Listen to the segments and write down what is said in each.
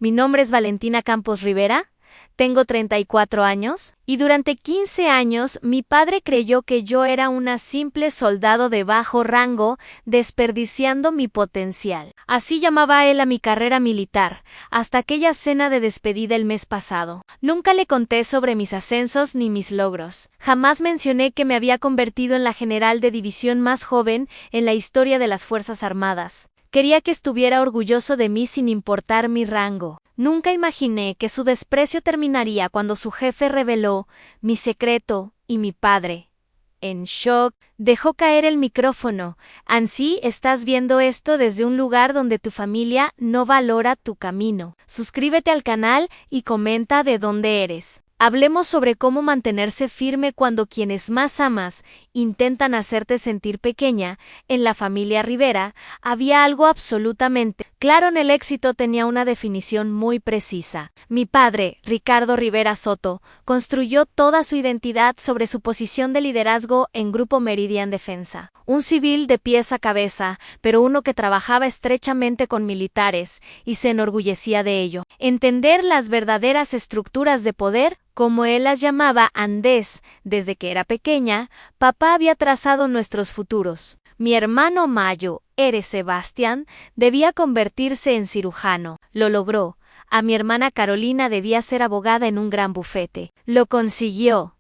Mi nombre es Valentina Campos Rivera, tengo 34 años, y durante 15 años mi padre creyó que yo era una simple soldado de bajo rango, desperdiciando mi potencial. Así llamaba él a mi carrera militar, hasta aquella cena de despedida el mes pasado. Nunca le conté sobre mis ascensos ni mis logros. Jamás mencioné que me había convertido en la general de división más joven en la historia de las Fuerzas Armadas. Quería que estuviera orgulloso de mí sin importar mi rango. Nunca imaginé que su desprecio terminaría cuando su jefe reveló mi secreto y mi padre, en shock, dejó caer el micrófono. Ansí, estás viendo esto desde un lugar donde tu familia no valora tu camino. Suscríbete al canal y comenta de dónde eres. Hablemos sobre cómo mantenerse firme cuando quienes más amas intentan hacerte sentir pequeña. En la familia Rivera había algo absolutamente claro. En el éxito tenía una definición muy precisa. Mi padre, Ricardo Rivera Soto, construyó toda su identidad sobre su posición de liderazgo en Grupo Meridian Defensa. Un civil de pies a cabeza, pero uno que trabajaba estrechamente con militares y se enorgullecía de ello. Entender las verdaderas estructuras de poder, como él las llamaba Andés, desde que era pequeña, papá había trazado nuestros futuros. Mi hermano Mayo, Eres Sebastián, debía convertirse en cirujano. Lo logró. A mi hermana Carolina debía ser abogada en un gran bufete. Lo consiguió.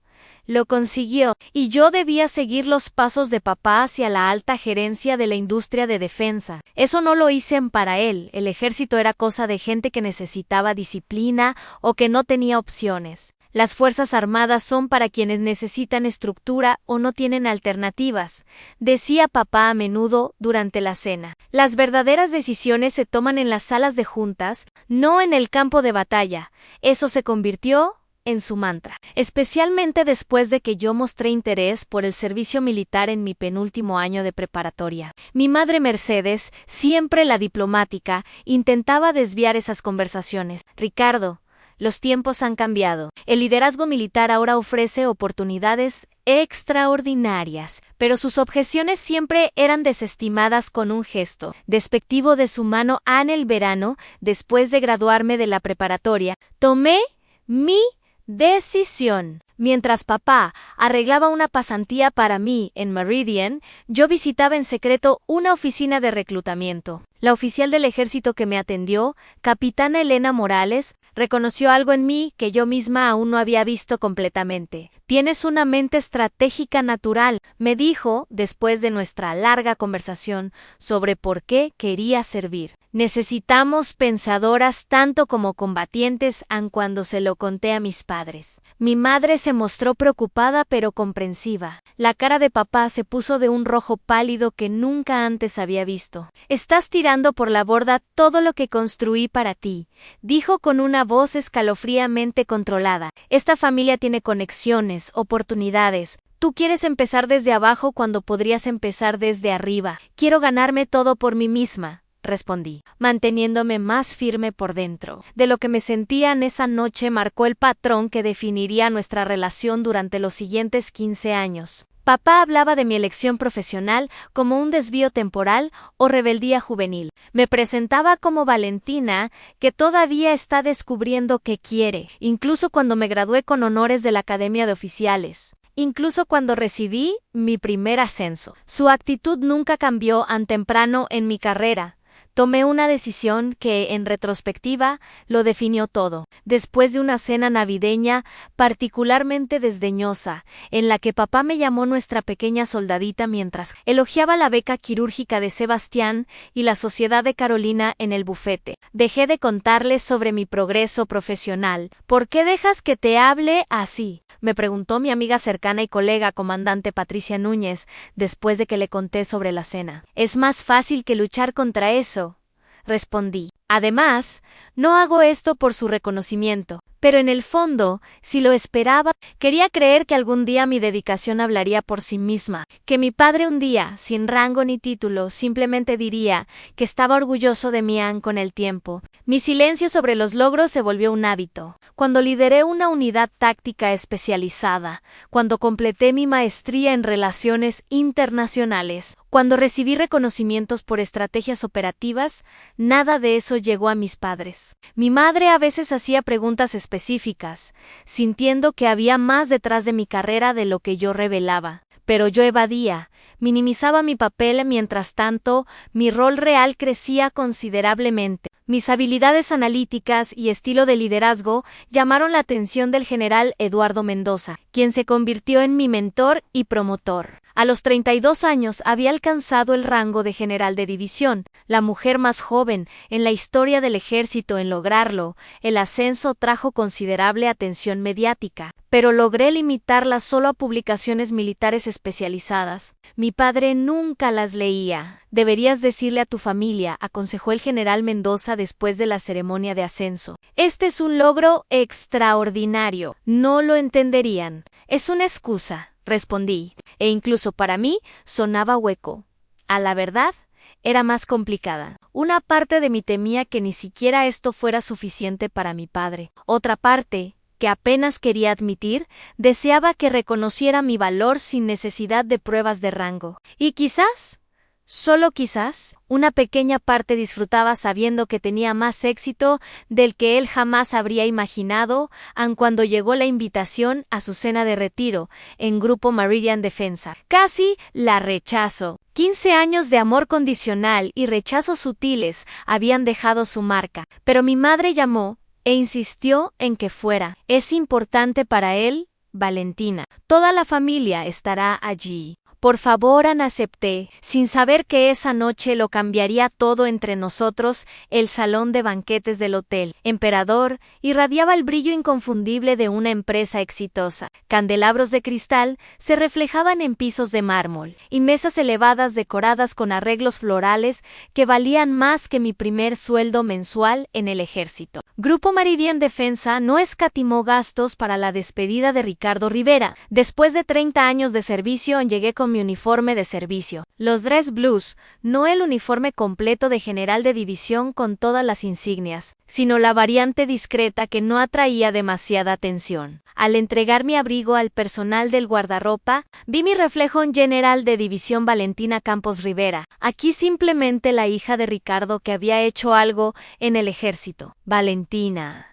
Y yo debía seguir los pasos de papá hacia la alta gerencia de la industria de defensa. Eso no lo hice para él. El ejército era cosa de gente que necesitaba disciplina o que no tenía opciones. Las Fuerzas Armadas son para quienes necesitan estructura o no tienen alternativas, decía papá a menudo durante la cena. Las verdaderas decisiones se toman en las salas de juntas, no en el campo de batalla. Eso se convirtió en su mantra, especialmente después de que yo mostré interés por el servicio militar en mi penúltimo año de preparatoria. Mi madre Mercedes, siempre la diplomática, intentaba desviar esas conversaciones. Ricardo, los tiempos han cambiado. El liderazgo militar ahora ofrece oportunidades extraordinarias, pero sus objeciones siempre eran desestimadas con un gesto despectivo de su mano. En el verano, después de graduarme de la preparatoria, tomé mi decisión. Mientras papá arreglaba una pasantía para mí en Meridian, yo visitaba en secreto una oficina de reclutamiento. La oficial del ejército que me atendió, capitana Elena Morales, reconoció algo en mí que yo misma aún no había visto completamente. Tienes una mente estratégica natural, me dijo después de nuestra larga conversación sobre por qué quería servir. Necesitamos pensadoras tanto como combatientes, aun cuando se lo conté a mis padres. Mi madre se mostró preocupada pero comprensiva. La cara de papá se puso de un rojo pálido que nunca antes había visto. Estás tirando por la borda todo lo que construí para ti, dijo con una voz escalofríamente controlada. Esta familia tiene conexiones, oportunidades. Tú quieres empezar desde abajo cuando podrías empezar desde arriba. Quiero ganarme todo por mí misma, respondí, manteniéndome más firme por dentro. De lo que me sentía en esa noche marcó el patrón que definiría nuestra relación durante los siguientes 15 años. Papá hablaba de mi elección profesional como un desvío temporal o rebeldía juvenil. Me presentaba como Valentina, que todavía está descubriendo qué quiere, incluso cuando me gradué con honores de la Academia de Oficiales. Incluso cuando recibí mi primer ascenso. Su actitud nunca cambió tan temprano en mi carrera. Tomé una decisión que, en retrospectiva, lo definió todo. Después de una cena navideña particularmente desdeñosa, en la que papá me llamó nuestra pequeña soldadita mientras elogiaba la beca quirúrgica de Sebastián y la sociedad de Carolina en el bufete, dejé de contarles sobre mi progreso profesional. ¿Por qué dejas que te hable así?, me preguntó mi amiga cercana y colega comandante Patricia Núñez, después de que le conté sobre la cena. Es más fácil que luchar contra eso, respondí. Además, no hago esto por su reconocimiento, pero en el fondo, si lo esperaba, quería creer que algún día mi dedicación hablaría por sí misma, que mi padre un día, sin rango ni título, simplemente diría que estaba orgulloso de mí con el tiempo. Mi silencio sobre los logros se volvió un hábito. Cuando lideré una unidad táctica especializada, cuando completé mi maestría en relaciones internacionales, Cuando recibí reconocimientos por estrategias operativas, nada de eso llegó a mis padres. Mi madre a veces hacía preguntas específicas, sintiendo que había más detrás de mi carrera de lo que yo revelaba. Pero yo evadía, minimizaba mi papel, mientras tanto, mi rol real crecía considerablemente. Mis habilidades analíticas y estilo de liderazgo llamaron la atención del general Eduardo Mendoza, quien se convirtió en mi mentor y promotor. A los 32 años había alcanzado el rango de general de división, la mujer más joven en la historia del ejército en lograrlo. El ascenso trajo considerable atención mediática, pero logré limitarla solo a publicaciones militares especializadas. Mi padre nunca las leía. Deberías decirle a tu familia, aconsejó el general Mendoza después de la ceremonia de ascenso. Este es un logro extraordinario. No lo entenderían. Es una excusa, respondí, e incluso para mí sonaba hueco. A la verdad, era más complicada. Una parte de mí temía que ni siquiera esto fuera suficiente para mi padre. Otra parte, que apenas quería admitir, deseaba que reconociera mi valor sin necesidad de pruebas de rango. Y quizás, solo quizás, una pequeña parte disfrutaba sabiendo que tenía más éxito del que él jamás habría imaginado, aun cuando llegó la invitación a su cena de retiro en Grupo Meridian Defensa. Casi la rechazo. 15 años de amor condicional y rechazos sutiles habían dejado su marca, pero mi madre llamó e insistió en que fuera. Es importante para él, Valentina. Toda la familia estará allí. Por favor, Ana, acepté, sin saber que esa noche lo cambiaría todo entre nosotros. El salón de banquetes del Hotel Emperador irradiaba el brillo inconfundible de una empresa exitosa. Candelabros de cristal se reflejaban en pisos de mármol, y mesas elevadas decoradas con arreglos florales que valían más que mi primer sueldo mensual en el ejército. Grupo Meridian Defensa no escatimó gastos para la despedida de Ricardo Rivera. Después de 30 años de servicio, llegué con mi uniforme de servicio, los dress blues, no el uniforme completo de general de división con todas las insignias, sino la variante discreta que no atraía demasiada atención. Al entregar mi abrigo al personal del guardarropa, vi mi reflejo en general de división Valentina Campos Rivera, aquí simplemente la hija de Ricardo que había hecho algo en el ejército. Valentina,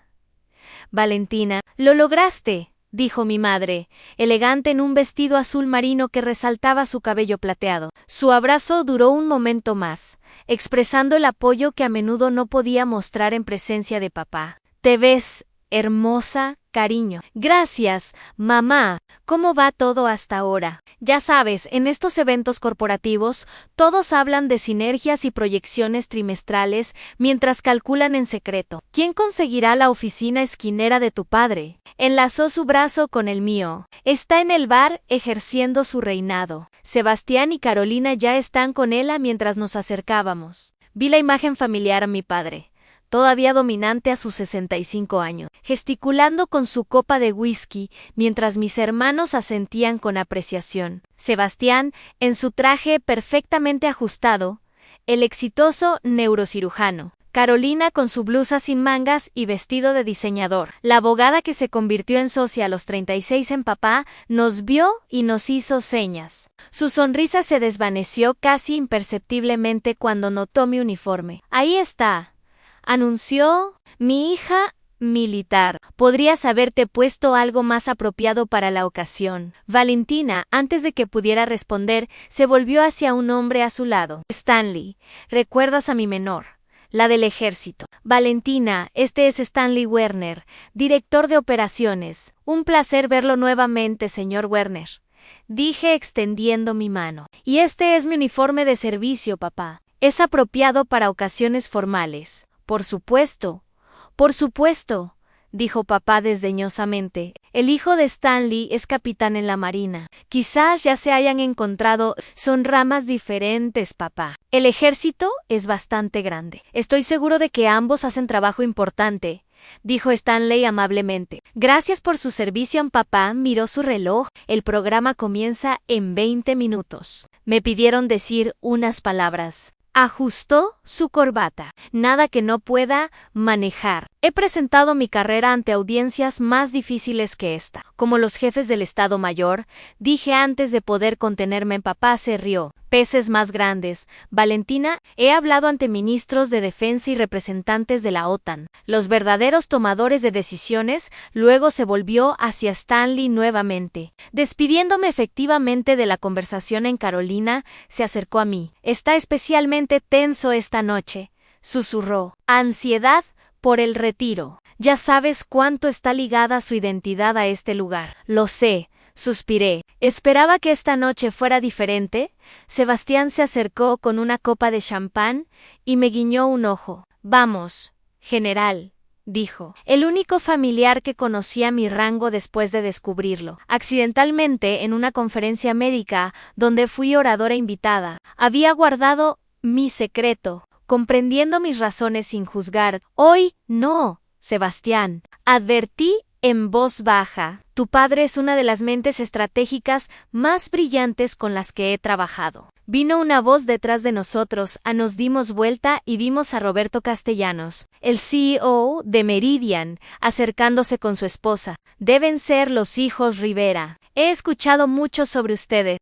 lo lograste, dijo mi madre, elegante en un vestido azul marino que resaltaba su cabello plateado. Su abrazo duró un momento más, expresando el apoyo que a menudo no podía mostrar en presencia de papá. Te ves hermosa, cariño. Gracias, mamá. ¿Cómo va todo hasta ahora? Ya sabes, en estos eventos corporativos, todos hablan de sinergias y proyecciones trimestrales mientras calculan en secreto. ¿Quién conseguirá la oficina esquinera de tu padre? Enlazó su brazo con el mío. Está en el bar ejerciendo su reinado. Sebastián y Carolina ya están con él mientras nos acercábamos. Vi la imagen familiar a mi padre, todavía dominante a sus 65 años, gesticulando con su copa de whisky, mientras mis hermanos asentían con apreciación. Sebastián, en su traje perfectamente ajustado, el exitoso neurocirujano. Carolina con su blusa sin mangas y vestido de diseñador. La abogada que se convirtió en socia a los 36 en papá, nos vio y nos hizo señas. Su sonrisa se desvaneció casi imperceptiblemente cuando notó mi uniforme. Ahí está, anunció, mi hija militar. Podrías haberte puesto algo más apropiado para la ocasión. Valentina, antes de que pudiera responder, se volvió hacia un hombre a su lado. Stanley, ¿recuerdas a mi menor? La del ejército. Valentina, este es Stanley Werner, director de operaciones. Un placer verlo nuevamente, señor Werner, dije extendiendo mi mano. Y este es mi uniforme de servicio, papá. Es apropiado para ocasiones formales. Por supuesto, dijo papá desdeñosamente. El hijo de Stanley es capitán en la marina. Quizás ya se hayan encontrado. Son ramas diferentes, papá. El ejército es bastante grande. Estoy seguro de que ambos hacen trabajo importante, dijo Stanley amablemente. Gracias por su servicio, papá. Miró su reloj. El programa comienza en 20 minutos. Me pidieron decir unas palabras. Ajustó su corbata. Nada que no pueda manejar. He presentado mi carrera ante audiencias más difíciles que esta. Como los jefes del Estado Mayor, dije antes de poder contenerme. Papá se rió. Peces más grandes. Valentina, he hablado ante ministros de defensa y representantes de la OTAN, los verdaderos tomadores de decisiones. Luego se volvió hacia Stanley nuevamente. Despidiéndome efectivamente de la conversación en Carolina, se acercó a mí. Está especialmente tenso esta noche, susurró. Ansiedad por el retiro. Ya sabes cuánto está ligada su identidad a este lugar. Lo sé, suspiré. ¿Esperaba que esta noche fuera diferente? Sebastián se acercó con una copa de champán y me guiñó un ojo. Vamos, general, dijo. El único familiar que conocía mi rango después de descubrirlo. Accidentalmente, en una conferencia médica donde fui oradora invitada, había guardado mi secreto, comprendiendo mis razones sin juzgar. Hoy, no, Sebastián, advertí en voz baja. Tu padre es una de las mentes estratégicas más brillantes con las que he trabajado. Vino una voz detrás de nosotros, nos dimos vuelta y vimos a Roberto Castellanos, el CEO de Meridian, acercándose con su esposa. Deben ser los hijos Rivera. He escuchado mucho sobre ustedes.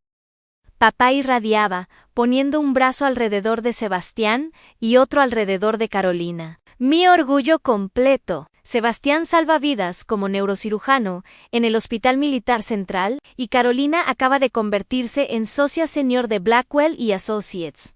Papá irradiaba, poniendo un brazo alrededor de Sebastián y otro alrededor de Carolina. Mi orgullo completo. Sebastián salva vidas como neurocirujano en el Hospital Militar Central y Carolina acaba de convertirse en socia senior de Blackwell y Associates.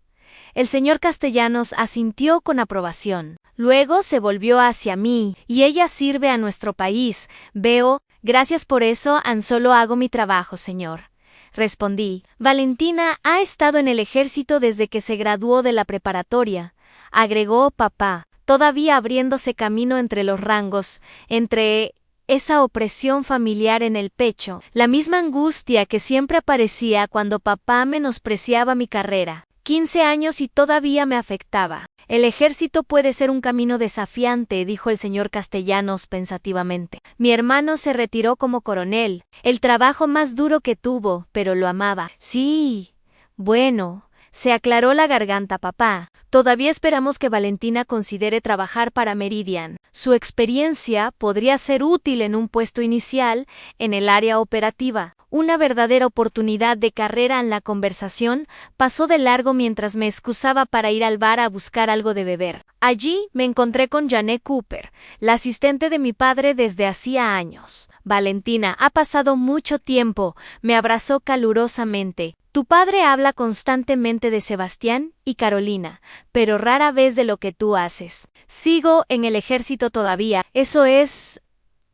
El señor Castellanos asintió con aprobación. Luego se volvió hacia mí. Y ella sirve a nuestro país. Veo, gracias por eso, solo hago mi trabajo, señor. Respondí. Valentina ha estado en el ejército desde que se graduó de la preparatoria, agregó papá, todavía abriéndose camino entre los rangos, entre esa opresión familiar en el pecho, la misma angustia que siempre aparecía cuando papá menospreciaba mi carrera. 15 años y todavía me afectaba. El ejército puede ser un camino desafiante, dijo el señor Castellanos pensativamente. Mi hermano se retiró como coronel, el trabajo más duro que tuvo, pero lo amaba. Sí, bueno, se aclaró la garganta papá. Todavía esperamos que Valentina considere trabajar para Meridian. Su experiencia podría ser útil en un puesto inicial en el área operativa. Una verdadera oportunidad de carrera. En la conversación pasó de largo mientras me excusaba para ir al bar a buscar algo de beber. Allí me encontré con Janet Cooper, la asistente de mi padre desde hacía años. Valentina, ha pasado mucho tiempo, me abrazó calurosamente. Tu padre habla constantemente de Sebastián y Carolina, pero rara vez de lo que tú haces. Sigo en el ejército todavía. Eso es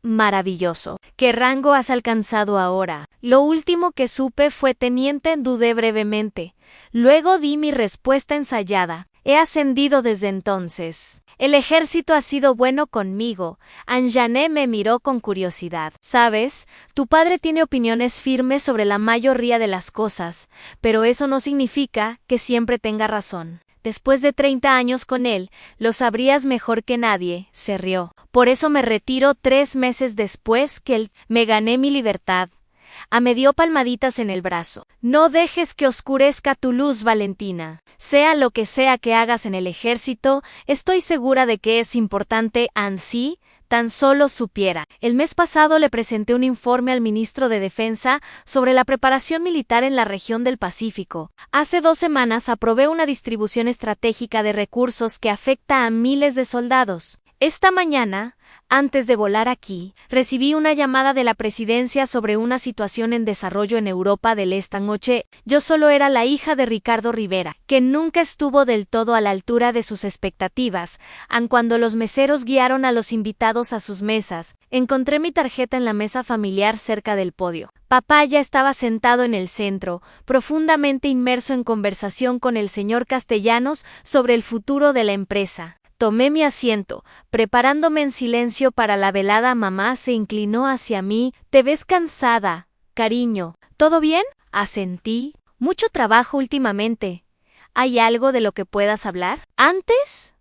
maravilloso. ¿Qué rango has alcanzado ahora? Lo último que supe fue teniente. Dudé brevemente. Luego di mi respuesta ensayada. He ascendido desde entonces. El ejército ha sido bueno conmigo. Anjané me miró con curiosidad. Sabes, tu padre tiene opiniones firmes sobre la mayoría de las cosas, pero eso no significa que siempre tenga razón. Después de 30 años con él, lo sabrías mejor que nadie, se rió. Por eso me retiro 3 meses después que él me gané mi libertad. Me dio palmaditas en el brazo. No dejes que oscurezca tu luz, Valentina. Sea lo que sea que hagas en el ejército, estoy segura de que es importante. Ansí, tan solo supiera. El mes pasado le presenté un informe al ministro de Defensa sobre la preparación militar en la región del Pacífico. Hace 2 semanas aprobé una distribución estratégica de recursos que afecta a miles de soldados. Esta mañana, antes de volar aquí, recibí una llamada de la presidencia sobre una situación en desarrollo en Europa del Este. Anoche, yo solo era la hija de Ricardo Rivera, que nunca estuvo del todo a la altura de sus expectativas. Cuando los meseros guiaron a los invitados a sus mesas, encontré mi tarjeta en la mesa familiar cerca del podio. Papá ya estaba sentado en el centro, profundamente inmerso en conversación con el señor Castellanos sobre el futuro de la empresa. Tomé mi asiento, preparándome en silencio para la velada. Mamá se inclinó hacia mí. Te ves cansada, cariño. ¿Todo bien? Asentí. Mucho trabajo últimamente. ¿Hay algo de lo que puedas hablar? Antes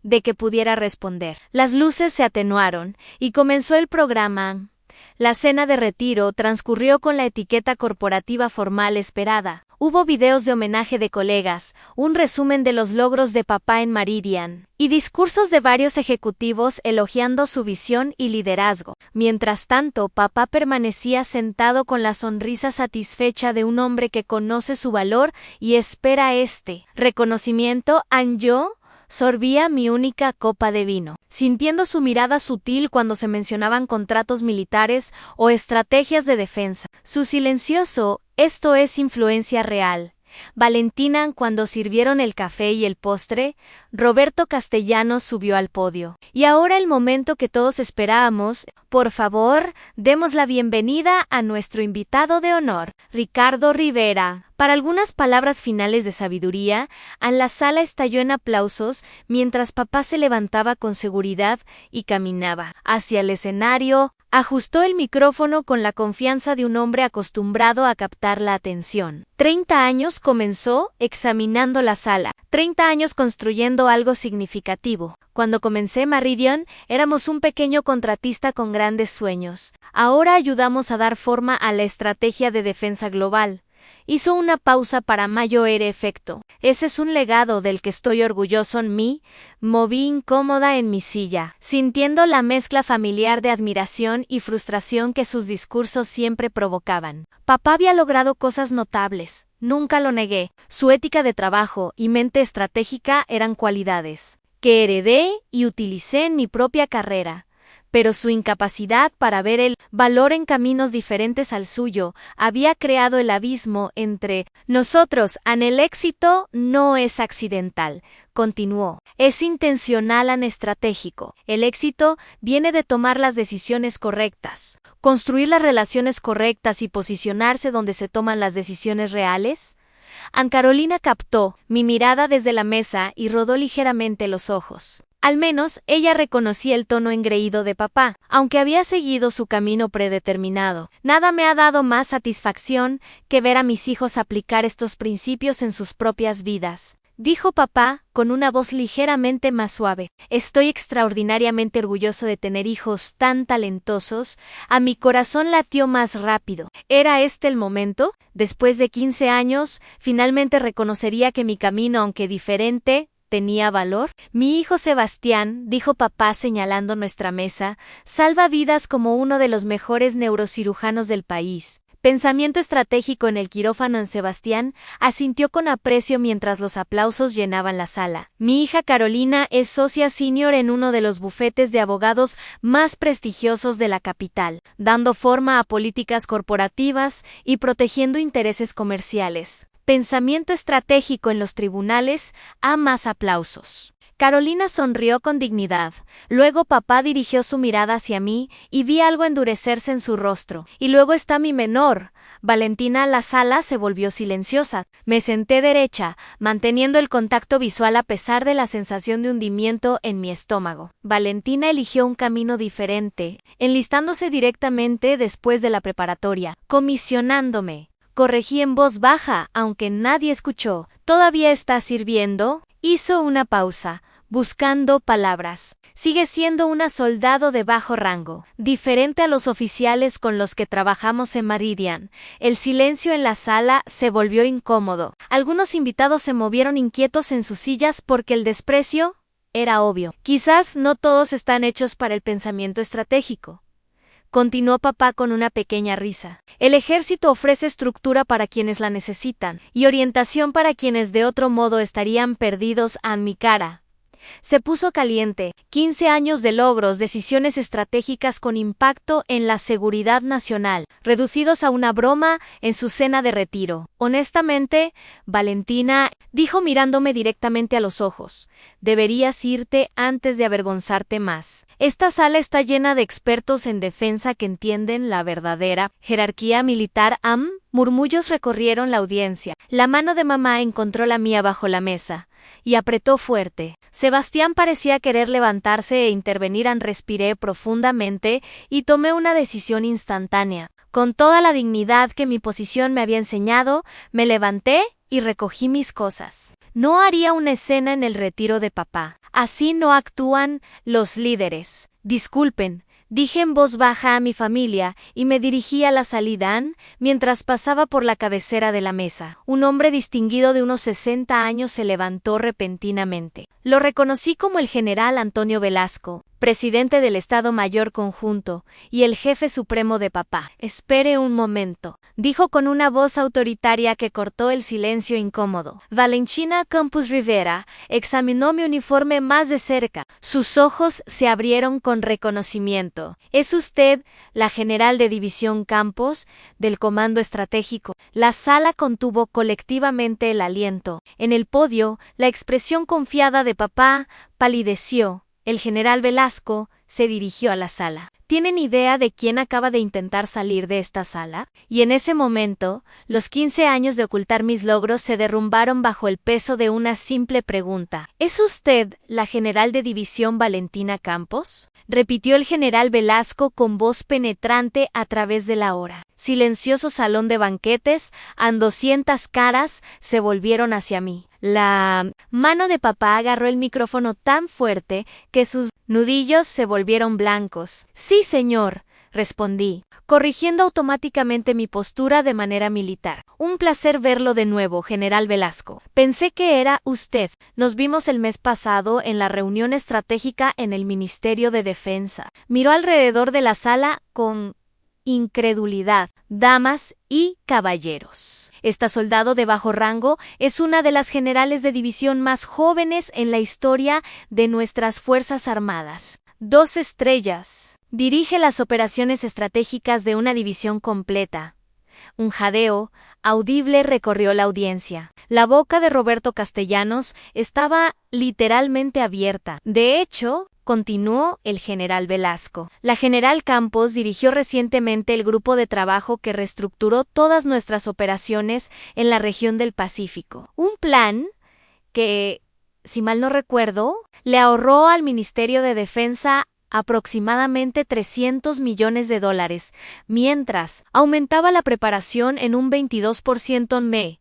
de que pudiera responder, las luces se atenuaron y comenzó el programa. La cena de retiro transcurrió con la etiqueta corporativa formal esperada. Hubo videos de homenaje de colegas, un resumen de los logros de papá en Meridian, y discursos de varios ejecutivos elogiando su visión y liderazgo. Mientras tanto, papá permanecía sentado con la sonrisa satisfecha de un hombre que conoce su valor y espera este reconocimiento. Yo sorbía mi única copa de vino, sintiendo su mirada sutil cuando se mencionaban contratos militares o estrategias de defensa. Su silencioso "esto es influencia real". Valentina, cuando sirvieron el café y el postre, Roberto Castellanos subió al podio. Y ahora el momento que todos esperábamos. Por favor, demos la bienvenida a nuestro invitado de honor, Ricardo Rivera. Para algunas palabras finales de sabiduría, la sala estalló en aplausos mientras papá se levantaba con seguridad y caminaba hacia el escenario. Ajustó el micrófono con la confianza de un hombre acostumbrado a captar la atención. 30 años comenzó examinando la sala. 30 años construyendo algo significativo. Cuando comencé Meridian, éramos un pequeño contratista con grandes sueños. Ahora ayudamos a dar forma a la estrategia de defensa global. Hizo una pausa para mayor efecto. Ese es un legado del que estoy orgulloso. Me moví incómoda en mi silla, sintiendo la mezcla familiar de admiración y frustración que sus discursos siempre provocaban. Papá había logrado cosas notables, nunca lo negué. Su ética de trabajo y mente estratégica eran cualidades que heredé y utilicé en mi propia carrera. Pero su incapacidad para ver el valor en caminos diferentes al suyo había creado el abismo entre nosotros. El éxito no es accidental, continuó. Es intencional y estratégico. El éxito viene de tomar las decisiones correctas, construir las relaciones correctas y posicionarse donde se toman las decisiones reales. Carolina captó mi mirada desde la mesa y rodó ligeramente los ojos. Al menos ella reconocía el tono engreído de papá, aunque había seguido su camino predeterminado. Nada me ha dado más satisfacción que ver a mis hijos aplicar estos principios en sus propias vidas, dijo papá con una voz ligeramente más suave. Estoy extraordinariamente orgulloso de tener hijos tan talentosos. Mi corazón latió más rápido. ¿Era este el momento? Después de 15 años, finalmente reconocería que mi camino, aunque diferente, tenía valor. Mi hijo Sebastián, dijo papá señalando nuestra mesa, salva vidas como uno de los mejores neurocirujanos del país. Pensamiento estratégico en el quirófano. En Sebastián asintió con aprecio mientras los aplausos llenaban la sala. Mi hija Carolina es socia senior en uno de los bufetes de abogados más prestigiosos de la capital, dando forma a políticas corporativas y protegiendo intereses comerciales. Pensamiento estratégico en los tribunales. Más aplausos. Carolina sonrió con dignidad. Luego papá dirigió su mirada hacia mí y vi algo endurecerse en su rostro. Y luego está mi menor, Valentina. La sala se volvió silenciosa. Me senté derecha, manteniendo el contacto visual a pesar de la sensación de hundimiento en mi estómago. Valentina eligió un camino diferente, enlistándose directamente después de la preparatoria, comisionándome. Corregí en voz baja, aunque nadie escuchó. ¿Todavía está sirviendo? Hizo una pausa, buscando palabras. Sigue siendo una soldado de bajo rango, diferente a los oficiales con los que trabajamos en Meridian. El silencio en la sala se volvió incómodo. Algunos invitados se movieron inquietos en sus sillas porque el desprecio era obvio. Quizás no todos están hechos para el pensamiento estratégico, continuó papá con una pequeña risa. El ejército ofrece estructura para quienes la necesitan y orientación para quienes de otro modo estarían perdidos. Mi cara se puso caliente. 15 años de logros, decisiones estratégicas con impacto en la seguridad nacional, reducidos a una broma en su cena de retiro. Honestamente, Valentina, dijo mirándome directamente a los ojos, deberías irte antes de avergonzarte más. Esta sala está llena de expertos en defensa que entienden la verdadera jerarquía militar. Murmullos recorrieron la audiencia. La mano de mamá encontró la mía bajo la mesa y apretó fuerte. Sebastián parecía querer levantarse e intervenir. Respiré profundamente y tomé una decisión instantánea. Con toda la dignidad que mi posición me había enseñado, me levanté y recogí mis cosas. No haría una escena en el retiro de papá. Así no actúan los líderes. Disculpen, Dije en voz baja a mi familia y me dirigí a la salida mientras pasaba por la cabecera de la mesa. Un hombre distinguido de unos 60 años se levantó repentinamente. Lo reconocí como el general Antonio Velasco, presidente del Estado Mayor Conjunto y el jefe supremo de papá. «Espere un momento», dijo con una voz autoritaria que cortó el silencio incómodo. Valentina Campos Rivera examinó mi uniforme más de cerca. Sus ojos se abrieron con reconocimiento. «¿Es usted la general de división Campos, del Comando Estratégico?» La sala contuvo colectivamente el aliento. En el podio, la expresión confiada de papá palideció. El general Velasco se dirigió a la sala. ¿Tienen idea de quién acaba de intentar salir de esta sala? Y en ese momento, los 15 años de ocultar mis logros se derrumbaron bajo el peso de una simple pregunta. ¿Es usted la general de división Valentina Campos? Repitió el general Velasco con voz penetrante a través de la hora. Silencioso salón de banquetes, 200 caras se volvieron hacia mí. La mano de papá agarró el micrófono tan fuerte que sus nudillos se volvieron blancos. «Sí, señor», respondí, corrigiendo automáticamente mi postura de manera militar. «Un placer verlo de nuevo, general Velasco. Pensé que era usted. Nos vimos el mes pasado en la reunión estratégica en el Ministerio de Defensa». Miró alrededor de la sala con incredulidad. «Damas y caballeros, esta soldado de bajo rango es una de las generales de división más jóvenes en la historia de nuestras Fuerzas Armadas. 2 estrellas. Dirige las operaciones estratégicas de una división completa». Un jadeo audible recorrió la audiencia. La boca de Roberto Castellanos estaba literalmente abierta. «De hecho», continuó el general Velasco, «la general Campos dirigió recientemente el grupo de trabajo que reestructuró todas nuestras operaciones en la región del Pacífico. Un plan que, si mal no recuerdo, le ahorró al Ministerio de Defensa aproximadamente $300 millones, mientras aumentaba la preparación en un 22%.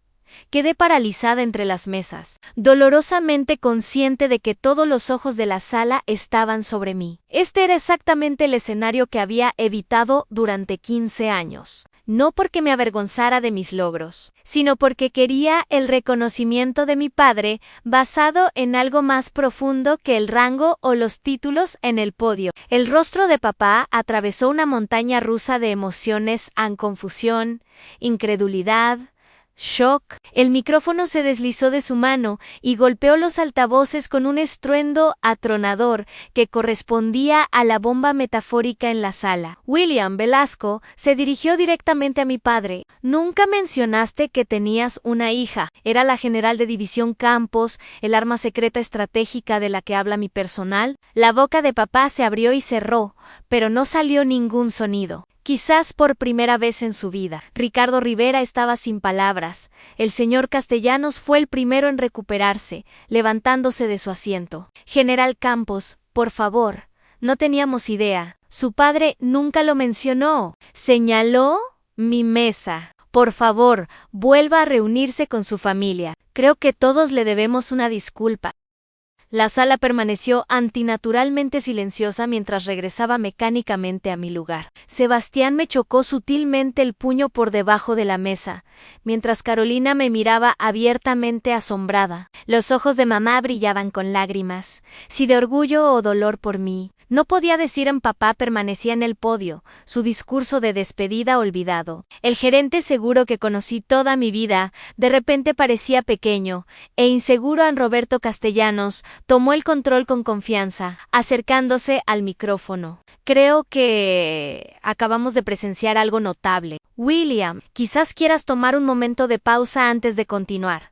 Quedé paralizada entre las mesas, dolorosamente consciente de que todos los ojos de la sala estaban sobre mí. Este era exactamente el escenario que había evitado durante 15 años. No porque me avergonzara de mis logros, sino porque quería el reconocimiento de mi padre basado en algo más profundo que el rango o los títulos en el podio. El rostro de papá atravesó una montaña rusa de emociones: confusión, incredulidad, shock. El micrófono se deslizó de su mano y golpeó los altavoces con un estruendo atronador que correspondía a la bomba metafórica en la sala. William Velasco se dirigió directamente a mi padre. «Nunca mencionaste que tenías una hija. Era la general de división Campos, el arma secreta estratégica de la que habla mi personal». La boca de papá se abrió y cerró, pero no salió ningún sonido. Quizás por primera vez en su vida. Ricardo Rivera estaba sin palabras. El señor Castellanos fue el primero en recuperarse, levantándose de su asiento. «General Campos, por favor». No teníamos idea. Su padre nunca lo mencionó. Señaló mi mesa. «Por favor, vuelva a reunirse con su familia. Creo que todos le debemos una disculpa». La sala permaneció antinaturalmente silenciosa mientras regresaba mecánicamente a mi lugar. Sebastián me chocó sutilmente el puño por debajo de la mesa, mientras Carolina me miraba abiertamente asombrada. Los ojos de mamá brillaban con lágrimas, si de orgullo o dolor por mí. No podía decir en papá permanecía en el podio, su discurso de despedida olvidado. El gerente seguro que conocí toda mi vida, de repente parecía pequeño e inseguro. En Roberto Castellanos tomó el control con confianza, acercándose al micrófono. «Creo que acabamos de presenciar algo notable. William, quizás quieras tomar un momento de pausa antes de continuar».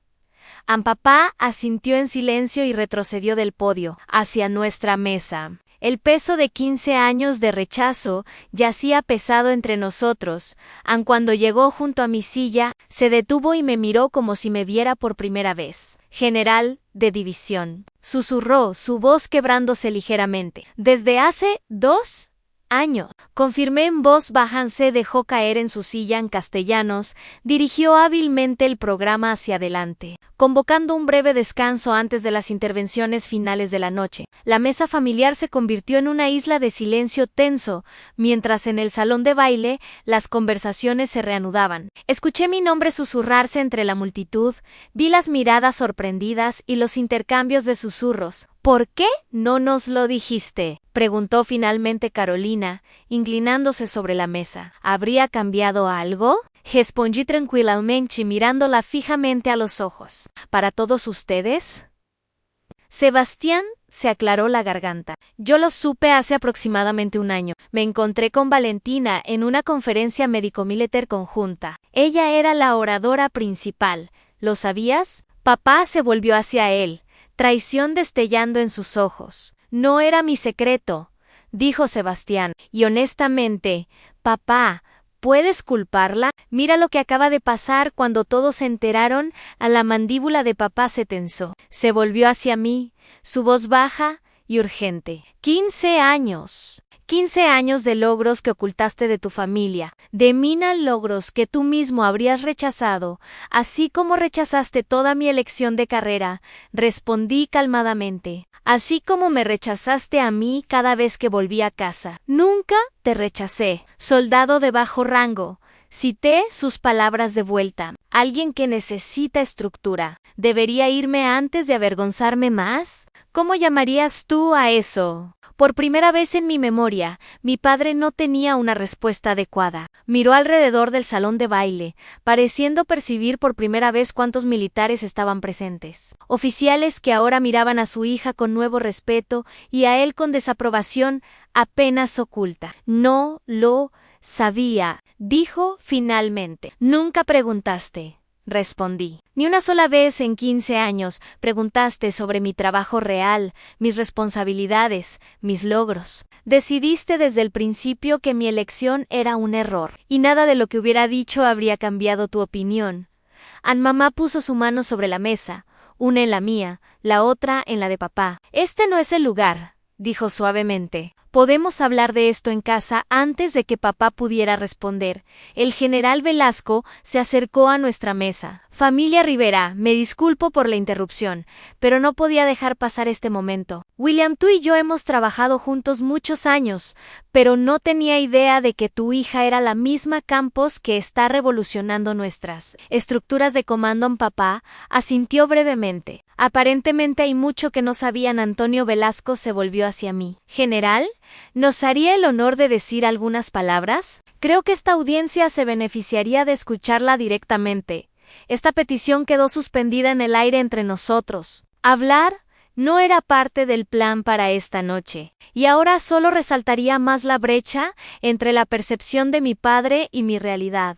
Papá asintió en silencio y retrocedió del podio, hacia nuestra mesa. El peso de 15 años de rechazo yacía pesado entre nosotros. Cuando llegó junto a mi silla, se detuvo y me miró como si me viera por primera vez. «General de división», susurró, su voz quebrándose ligeramente. «Desde hace 2 años», confirmé en voz baja. Se dejó caer en su silla en Castellanos, dirigió hábilmente el programa hacia adelante. convocando un breve descanso antes de las intervenciones finales de la noche. La mesa familiar se convirtió en una isla de silencio tenso, mientras en el salón de baile las conversaciones se reanudaban. Escuché mi nombre susurrarse entre la multitud, vi las miradas sorprendidas y los intercambios de susurros. ¿Por qué no nos lo dijiste?, preguntó finalmente Carolina, inclinándose sobre la mesa. ¿Habría cambiado algo?, respondí tranquilamente mirándola fijamente a los ojos. ¿Para todos ustedes? Sebastián se aclaró la garganta. Yo lo supe hace aproximadamente un año. Me encontré con Valentina en una conferencia médico-militar conjunta. Ella era la oradora principal. ¿Lo sabías? Papá se volvió hacia él, traición destellando en sus ojos. No era mi secreto, dijo Sebastián, y honestamente, papá, ¿puedes culparla? Mira lo que acaba de pasar. Cuando todos se enteraron, a la mandíbula de papá se tensó. Se volvió hacia mí, su voz baja y urgente. 15 años. 15 años de logros que ocultaste de tu familia, de mí, logros que tú mismo habrías rechazado, así como rechazaste toda mi elección de carrera, respondí calmadamente. Así como me rechazaste a mí cada vez que volví a casa. Nunca te rechacé, soldado de bajo rango. Cité sus palabras de vuelta. Alguien que necesita estructura. ¿Debería irme antes de avergonzarme más? ¿Cómo llamarías tú a eso? Por primera vez en mi memoria, mi padre no tenía una respuesta adecuada. Miró alrededor del salón de baile, pareciendo percibir por primera vez cuántos militares estaban presentes. Oficiales que ahora miraban a su hija con nuevo respeto y a él con desaprobación apenas oculta. No lo sabía, dijo finalmente. Nunca preguntaste. Respondí. Ni una sola vez en 15 años preguntaste sobre mi trabajo real, mis responsabilidades, mis logros. Decidiste desde el principio que mi elección era un error, y nada de lo que hubiera dicho habría cambiado tu opinión. Mamá puso su mano sobre la mesa, una en la mía, la otra en la de papá. Este no es el lugar, dijo suavemente. Podemos hablar de esto en casa. Antes de que papá pudiera responder, el general Velasco se acercó a nuestra mesa. Familia Rivera, me disculpo por la interrupción, pero no podía dejar pasar este momento. William, tú y yo hemos trabajado juntos muchos años, pero no tenía idea de que tu hija era la misma Campos que está revolucionando nuestras estructuras de comando. Papá asintió brevemente. Aparentemente hay mucho que no sabían. Antonio Velasco se volvió hacia mí. General, ¿nos haría el honor de decir algunas palabras? Creo que esta audiencia se beneficiaría de escucharla directamente. Esta petición quedó suspendida en el aire entre nosotros. Hablar no era parte del plan para esta noche, y ahora solo resaltaría más la brecha entre la percepción de mi padre y mi realidad.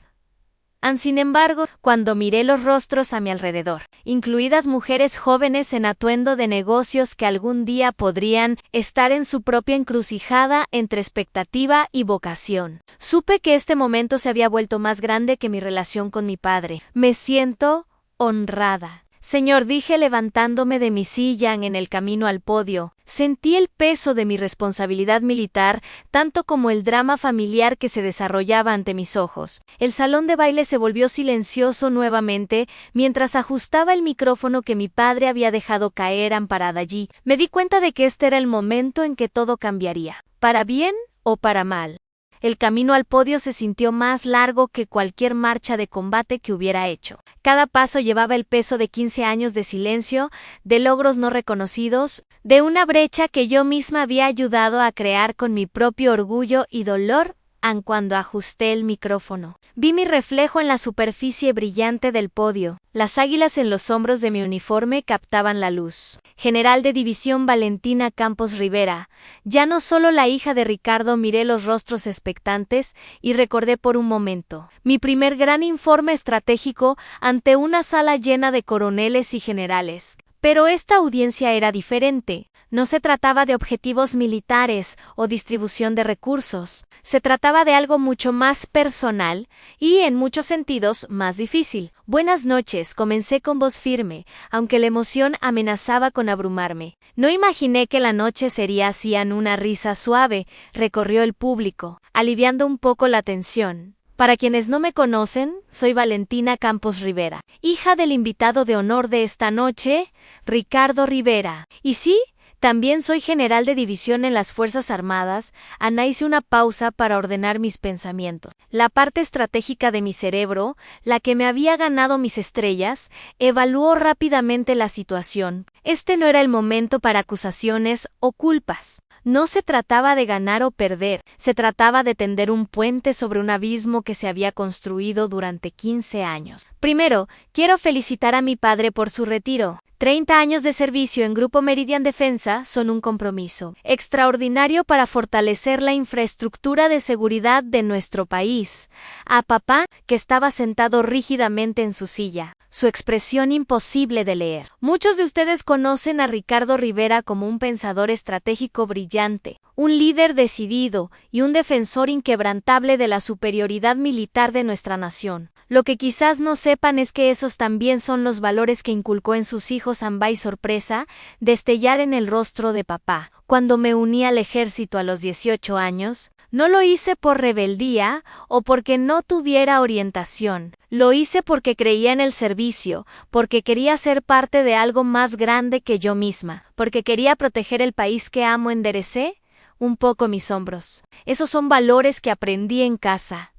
Sin embargo, cuando miré los rostros a mi alrededor, incluidas mujeres jóvenes en atuendo de negocios que algún día podrían estar en su propia encrucijada entre expectativa y vocación, supe que este momento se había vuelto más grande que mi relación con mi padre. Me siento honrada. Señor, dije levantándome de mi silla en el camino al podio. Sentí el peso de mi responsabilidad militar, tanto como el drama familiar que se desarrollaba ante mis ojos. El salón de baile se volvió silencioso nuevamente, mientras ajustaba el micrófono que mi padre había dejado caer amparada allí. Me di cuenta de que este era el momento en que todo cambiaría, para bien o para mal. El camino al podio se sintió más largo que cualquier marcha de combate que hubiera hecho. Cada paso llevaba el peso de 15 años de silencio, de logros no reconocidos, de una brecha que yo misma había ayudado a crear con mi propio orgullo y dolor. Cuando ajusté el micrófono, vi mi reflejo en la superficie brillante del podio. Las águilas en los hombros de mi uniforme captaban la luz. General de división Valentina Campos Rivera. Ya no solo la hija de Ricardo. Miré los rostros expectantes y recordé por un momento mi primer gran informe estratégico ante una sala llena de coroneles y generales. Pero esta audiencia era diferente. No se trataba de objetivos militares o distribución de recursos. Se trataba de algo mucho más personal y, en muchos sentidos, más difícil. Buenas noches, comencé con voz firme, aunque la emoción amenazaba con abrumarme. No imaginé que la noche sería así. Una risa suave recorrió el público, aliviando un poco la tensión. Para quienes no me conocen, soy Valentina Campos Rivera, hija del invitado de honor de esta noche, Ricardo Rivera. Y sí, también soy general de división en las Fuerzas Armadas. Ana, hice una pausa para ordenar mis pensamientos. La parte estratégica de mi cerebro, la que me había ganado mis estrellas, evaluó rápidamente la situación. Este no era el momento para acusaciones o culpas. No se trataba de ganar o perder, se trataba de tender un puente sobre un abismo que se había construido durante 15 años. Primero, quiero felicitar a mi padre por su retiro. 30 años de servicio en Grupo Meridian Defensa son un compromiso extraordinario para fortalecer la infraestructura de seguridad de nuestro país. A papá, que estaba sentado rígidamente en su silla, su expresión imposible de leer. Muchos de ustedes conocen a Ricardo Rivera como un pensador estratégico brillante, un líder decidido y un defensor inquebrantable de la superioridad militar de nuestra nación. Lo que quizás no sepan es que esos también son los valores que inculcó en sus hijos Amba y sorpresa, destellar en el rostro de papá. Cuando me uní al ejército a los 18 años, no lo hice por rebeldía o porque no tuviera orientación. Lo hice porque creía en el servicio, porque quería ser parte de algo más grande que yo misma, porque quería proteger el país que amo. Enderecé un poco mis hombros. Esos son valores que aprendí en casa,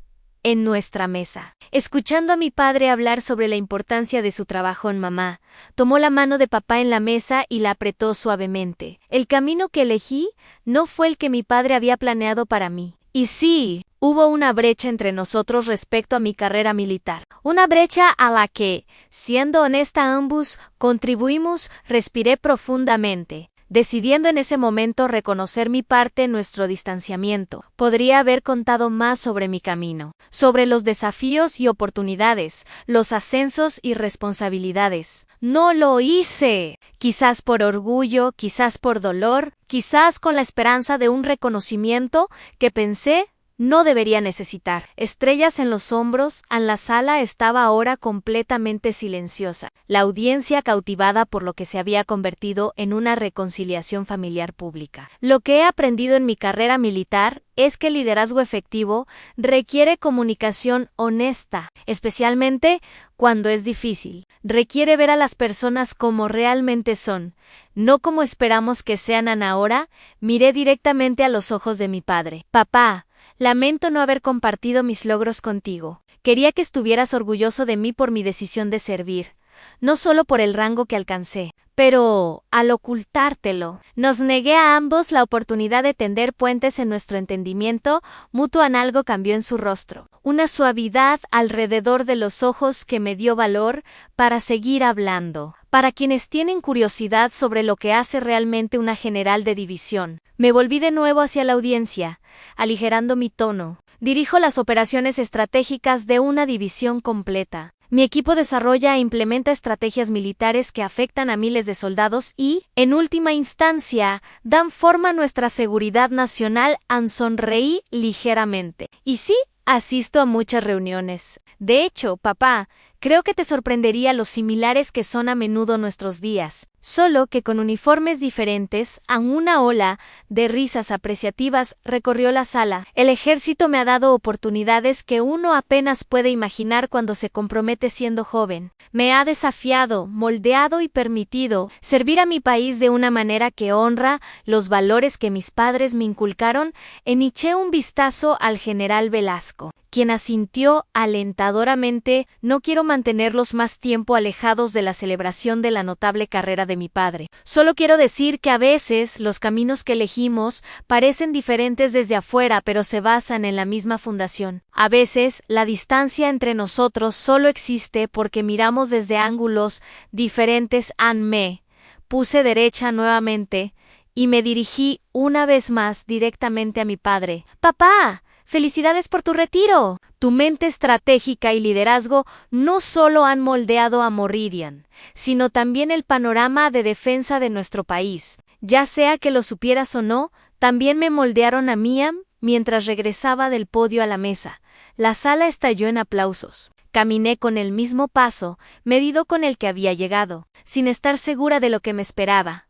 en nuestra mesa. Escuchando a mi padre hablar sobre la importancia de su trabajo en mamá, tomó la mano de papá en la mesa y la apretó suavemente. El camino que elegí no fue el que mi padre había planeado para mí. Y sí, hubo una brecha entre nosotros respecto a mi carrera militar. Una brecha a la que, siendo honesta ambos, contribuimos. Respiré profundamente, decidiendo en ese momento reconocer mi parte en nuestro distanciamiento. Podría haber contado más sobre mi camino, sobre los desafíos y oportunidades, los ascensos y responsabilidades. No lo hice, quizás por orgullo, quizás por dolor, quizás con la esperanza de un reconocimiento que pensé no debería necesitar. Estrellas en los hombros, la sala estaba ahora completamente silenciosa, la audiencia cautivada por lo que se había convertido en una reconciliación familiar pública. Lo que he aprendido en mi carrera militar es que el liderazgo efectivo requiere comunicación honesta, especialmente cuando es difícil. Requiere ver a las personas como realmente son, no como esperamos que sean. Ahora, miré directamente a los ojos de mi padre. Papá, lamento no haber compartido mis logros contigo. Quería que estuvieras orgulloso de mí por mi decisión de servir, no solo por el rango que alcancé, pero al ocultártelo, nos negué a ambos la oportunidad de tender puentes en nuestro entendimiento mutuo. Algo cambió en su rostro, una suavidad alrededor de los ojos que me dio valor para seguir hablando. Para quienes tienen curiosidad sobre lo que hace realmente una general de división, me volví de nuevo hacia la audiencia, aligerando mi tono. Dirijo las operaciones estratégicas de una división completa. Mi equipo desarrolla e implementa estrategias militares que afectan a miles de soldados y, en última instancia, dan forma a nuestra seguridad nacional. Sonreí ligeramente. Y sí, asisto a muchas reuniones. De hecho, papá, creo que te sorprendería lo similares que son a menudo nuestros días, solo que con uniformes diferentes. Una ola de risas apreciativas recorrió la sala. El ejército me ha dado oportunidades que uno apenas puede imaginar cuando se compromete siendo joven. Me ha desafiado, moldeado y permitido servir a mi país de una manera que honra los valores que mis padres me inculcaron. Eché un vistazo al general Velasco, quien asintió alentadoramente. No quiero mantenerlos más tiempo alejados de la celebración de la notable carrera de mi padre. Solo quiero decir que a veces los caminos que elegimos parecen diferentes desde afuera, pero se basan en la misma fundación. A veces la distancia entre nosotros solo existe porque miramos desde ángulos diferentes. Me puse derecha nuevamente y me dirigí una vez más directamente a mi padre. Papá, ¡felicidades por tu retiro! Tu mente estratégica y liderazgo no solo han moldeado a Meridian, sino también el panorama de defensa de nuestro país. Ya sea que lo supieras o no, también me moldearon a mí. Mientras regresaba del podio a la mesa, la sala estalló en aplausos. Caminé con el mismo paso, medido con el que había llegado, sin estar segura de lo que me esperaba.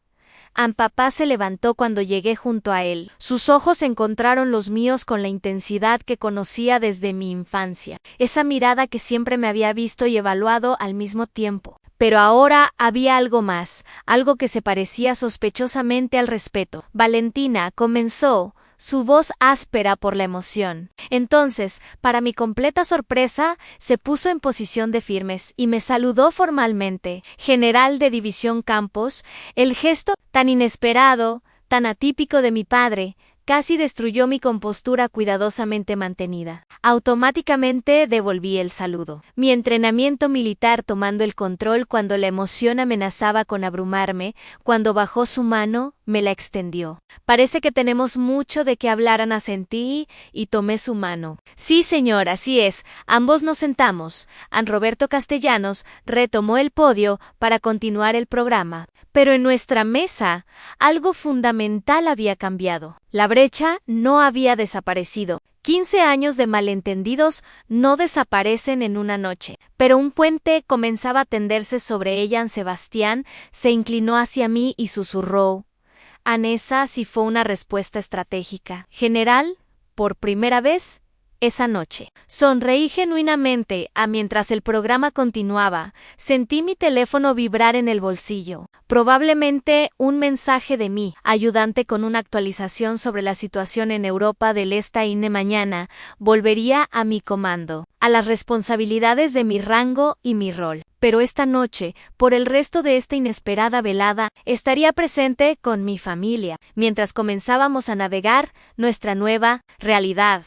Papá se levantó cuando llegué junto a él. Sus ojos encontraron los míos con la intensidad que conocía desde mi infancia. Esa mirada que siempre me había visto y evaluado al mismo tiempo. Pero ahora había algo más, algo que se parecía sospechosamente al respeto. Valentina comenzó, su voz áspera por la emoción. Entonces, para mi completa sorpresa, se puso en posición de firmes y me saludó formalmente. General de División Campos, el gesto tan inesperado, tan atípico de mi padre, casi destruyó mi compostura cuidadosamente mantenida. Automáticamente devolví el saludo. Mi entrenamiento militar tomando el control cuando la emoción amenazaba con abrumarme, cuando bajó su mano, me la extendió. Parece que tenemos mucho de qué hablar, asentí y tomé su mano. Sí, señor, así es. Ambos nos sentamos. An Roberto Castellanos retomó el podio para continuar el programa. Pero en nuestra mesa, algo fundamental había cambiado. La brecha no había desaparecido. 15 años de malentendidos no desaparecen en una noche. Pero un puente comenzaba a tenderse sobre ella. An Sebastián se inclinó hacia mí y susurró. Esa sí fue una respuesta estratégica. General, por primera vez, esa noche. Sonreí genuinamente mientras el programa continuaba. Sentí mi teléfono vibrar en el bolsillo. Probablemente un mensaje de mi ayudante con una actualización sobre la situación en Europa del Este y mañana volvería a mi comando, a las responsabilidades de mi rango y mi rol. Pero esta noche, por el resto de esta inesperada velada, estaría presente con mi familia, mientras comenzábamos a navegar nuestra nueva realidad.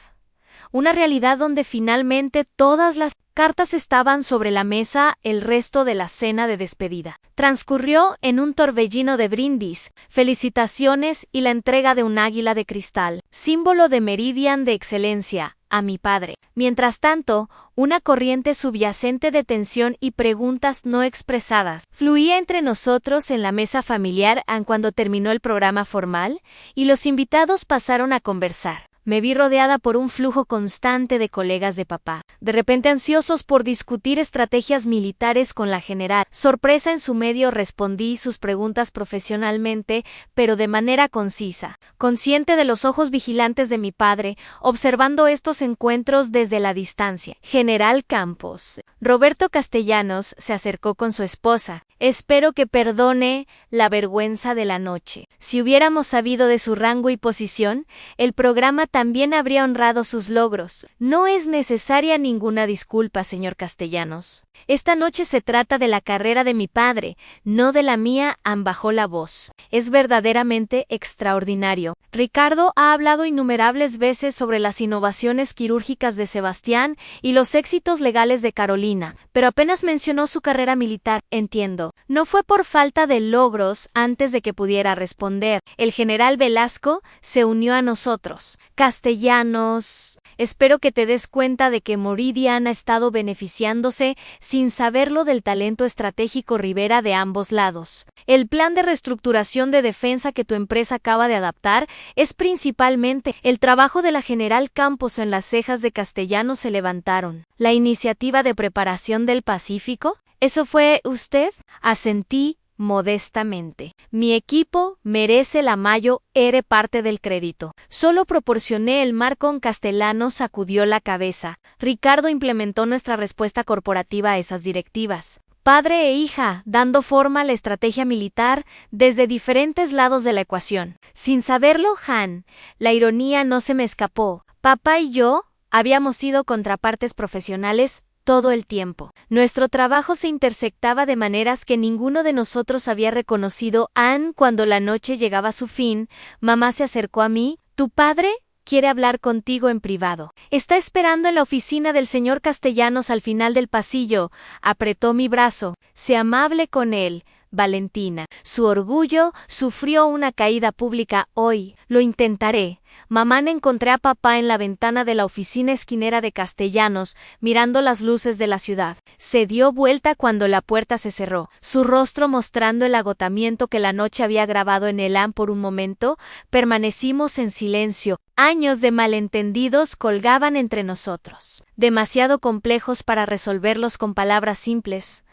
Una realidad donde finalmente todas las cartas estaban sobre la mesa. El resto de la cena de despedida transcurrió en un torbellino de brindis, felicitaciones y la entrega de un águila de cristal, símbolo de Meridian de excelencia, a mi padre. Mientras tanto, una corriente subyacente de tensión y preguntas no expresadas fluía entre nosotros en la mesa familiar cuando terminó el programa formal y los invitados pasaron a conversar. Me vi rodeada por un flujo constante de colegas de papá, de repente ansiosos por discutir estrategias militares con la general. Sorpresa en su medio respondí sus preguntas profesionalmente, pero de manera concisa, consciente de los ojos vigilantes de mi padre, observando estos encuentros desde la distancia. General Campos. Roberto Castellanos se acercó con su esposa. Espero que perdone la vergüenza de la noche. Si hubiéramos sabido de su rango y posición, el programa también habría honrado sus logros. No es necesaria ninguna disculpa, señor Castellanos. Esta noche se trata de la carrera de mi padre, no de la mía. Bajó la voz. Es verdaderamente extraordinario. Ricardo ha hablado innumerables veces sobre las innovaciones quirúrgicas de Sebastián y los éxitos legales de Carolina, pero apenas mencionó su carrera militar. Entiendo. No fue por falta de logros. Antes de que pudiera responder, el general Velasco se unió a nosotros. Castellanos, espero que te des cuenta de que Meridian ha estado beneficiándose sin saberlo del talento estratégico Rivera de ambos lados. El plan de reestructuración de defensa que tu empresa acaba de adaptar es principalmente el trabajo de la general Campos. En las cejas de Castellanos se levantaron. ¿La iniciativa de preparación del Pacífico? ¿Eso fue usted? Asentí modestamente. Mi equipo merece la mayor parte del crédito. Solo proporcioné el marco. Castellanos sacudió la cabeza. Ricardo implementó nuestra respuesta corporativa a esas directivas. Padre e hija, dando forma a la estrategia militar desde diferentes lados de la ecuación. Sin saberlo, Han, la ironía no se me escapó. Papá y yo habíamos sido contrapartes profesionales todo el tiempo. Nuestro trabajo se intersectaba de maneras que ninguno de nosotros había reconocido. Cuando la noche llegaba a su fin, mamá se acercó a mí. ¿Tu padre quiere hablar contigo en privado? Está esperando en la oficina del señor Castellanos al final del pasillo. Apretó mi brazo. Sé amable con él, Valentina. Su orgullo sufrió una caída pública hoy. Lo intentaré. Mamá, encontré a papá en la ventana de la oficina esquinera de Castellanos, mirando las luces de la ciudad. Se dio vuelta cuando la puerta se cerró, su rostro mostrando el agotamiento que la noche había grabado en él. Por un momento, permanecimos en silencio. Años de malentendidos colgaban entre nosotros, demasiado complejos para resolverlos con palabras simples.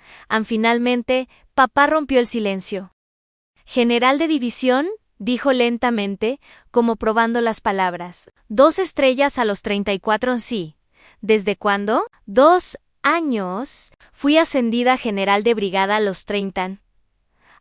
Finalmente, papá rompió el silencio. General de división, dijo lentamente, como probando las palabras. 2 estrellas a los 34, sí. ¿Desde cuándo? 2 años. Fui ascendida a general de brigada a los 30.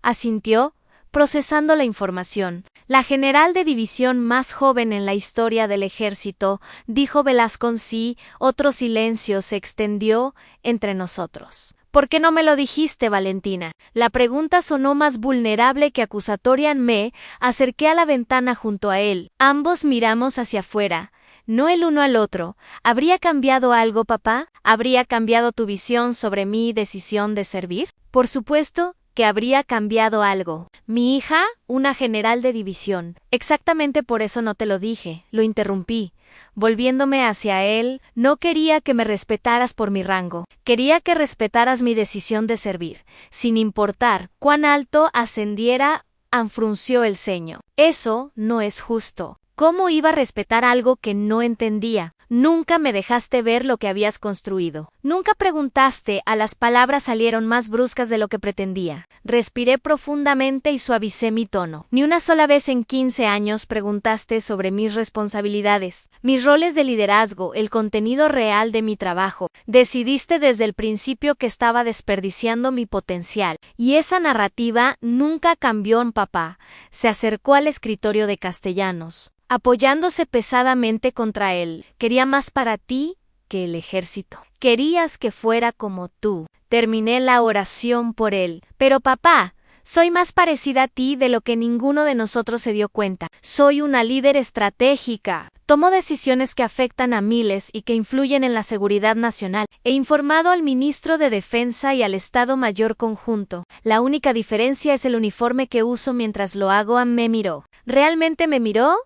Asintió, procesando la información. La general de división más joven en la historia del ejército, dijo Velasco. Sí, otro silencio se extendió entre nosotros. ¿Por qué no me lo dijiste, Valentina? La pregunta sonó más vulnerable que acusatoria. Me acerqué a la ventana junto a él. Ambos miramos hacia afuera, no el uno al otro. ¿Habría cambiado algo, papá? ¿Habría cambiado tu visión sobre mi decisión de servir? Por supuesto que habría cambiado algo. Mi hija, una general de división. Exactamente por eso no te lo dije, lo interrumpí. Volviéndome hacia él, no quería que me respetaras por mi rango. Quería que respetaras mi decisión de servir, sin importar cuán alto ascendiera. Frunció el ceño. Eso no es justo. ¿Cómo iba a respetar algo que no entendía? Nunca me dejaste ver lo que habías construido. Nunca preguntaste. A las palabras salieron más bruscas de lo que pretendía. Respiré profundamente y suavicé mi tono. Ni una sola vez en 15 años preguntaste sobre mis responsabilidades, mis roles de liderazgo, el contenido real de mi trabajo. Decidiste desde el principio que estaba desperdiciando mi potencial. Y esa narrativa nunca cambió, papá. Se acercó al escritorio de Castellanos, apoyándose pesadamente contra él. Quería más para ti que el ejército. Querías que fuera como tú. Terminé la oración por él. Pero papá, soy más parecida a ti de lo que ninguno de nosotros se dio cuenta. Soy una líder estratégica. Tomo decisiones que afectan a miles y que influyen en la seguridad nacional. He informado al ministro de Defensa y al Estado Mayor Conjunto. La única diferencia es el uniforme que uso mientras lo hago. Me miró. ¿Realmente me miró?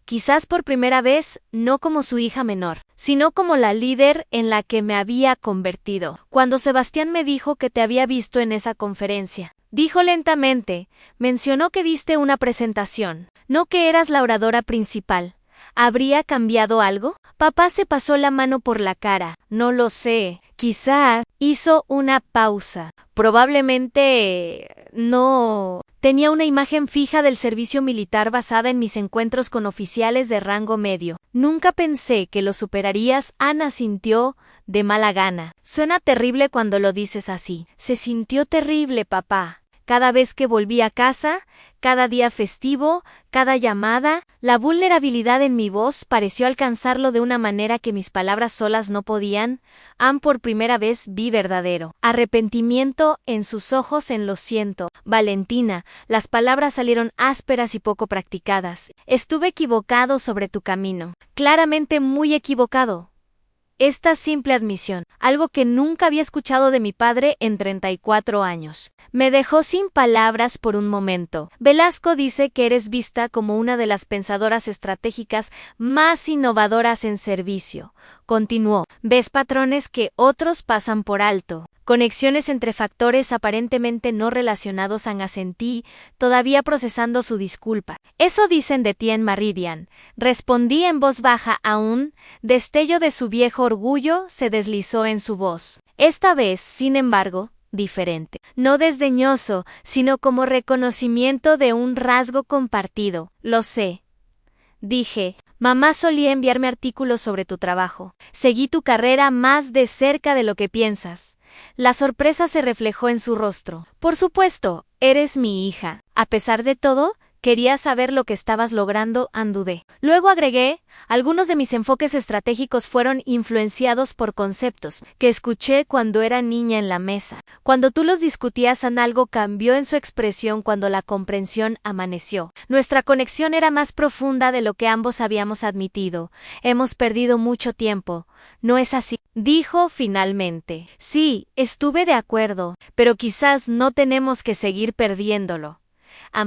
Quizás por primera vez, no como su hija menor, sino como la líder en la que me había convertido. Cuando Sebastián me dijo que te había visto en esa conferencia, dijo lentamente, mencionó que diste una presentación, no que eras la oradora principal. ¿Habría cambiado algo? Papá se pasó la mano por la cara. No lo sé. Quizás hizo una pausa. Probablemente no. Tenía una imagen fija del servicio militar basada en mis encuentros con oficiales de rango medio. Nunca pensé que lo superarías. Ana sintió de mala gana. Suena terrible cuando lo dices así. Se sintió terrible, papá. Cada vez que volví a casa, cada día festivo, cada llamada, la vulnerabilidad en mi voz pareció alcanzarlo de una manera que mis palabras solas no podían. Por primera vez vi verdadero arrepentimiento en sus ojos. Lo siento, Valentina. Las palabras salieron ásperas y poco practicadas. Estuve equivocado sobre tu camino. Claramente muy equivocado. Esta simple admisión, algo que nunca había escuchado de mi padre en 34 años, me dejó sin palabras por un momento. Velasco dice que eres vista como una de las pensadoras estratégicas más innovadoras en servicio. Continuó, ves patrones que otros pasan por alto. Conexiones entre factores aparentemente no relacionados. Asentí, todavía procesando su disculpa. Eso dicen de ti en Meridian. Respondí en voz baja. Un destello de su viejo orgullo se deslizó en su voz. Esta vez, sin embargo, diferente. No desdeñoso, sino como reconocimiento de un rasgo compartido. Lo sé. Dije, mamá solía enviarme artículos sobre tu trabajo. Seguí tu carrera más de cerca de lo que piensas. La sorpresa se reflejó en su rostro. Por supuesto, eres mi hija. A pesar de todo, quería saber lo que estabas logrando. Dudé. Luego agregué, algunos de mis enfoques estratégicos fueron influenciados por conceptos que escuché cuando era niña en la mesa. Cuando tú los discutías, algo cambió en su expresión cuando la comprensión amaneció. Nuestra conexión era más profunda de lo que ambos habíamos admitido. Hemos perdido mucho tiempo. ¿No es así?, dijo finalmente. Sí, estuve de acuerdo, pero quizás no tenemos que seguir perdiéndolo.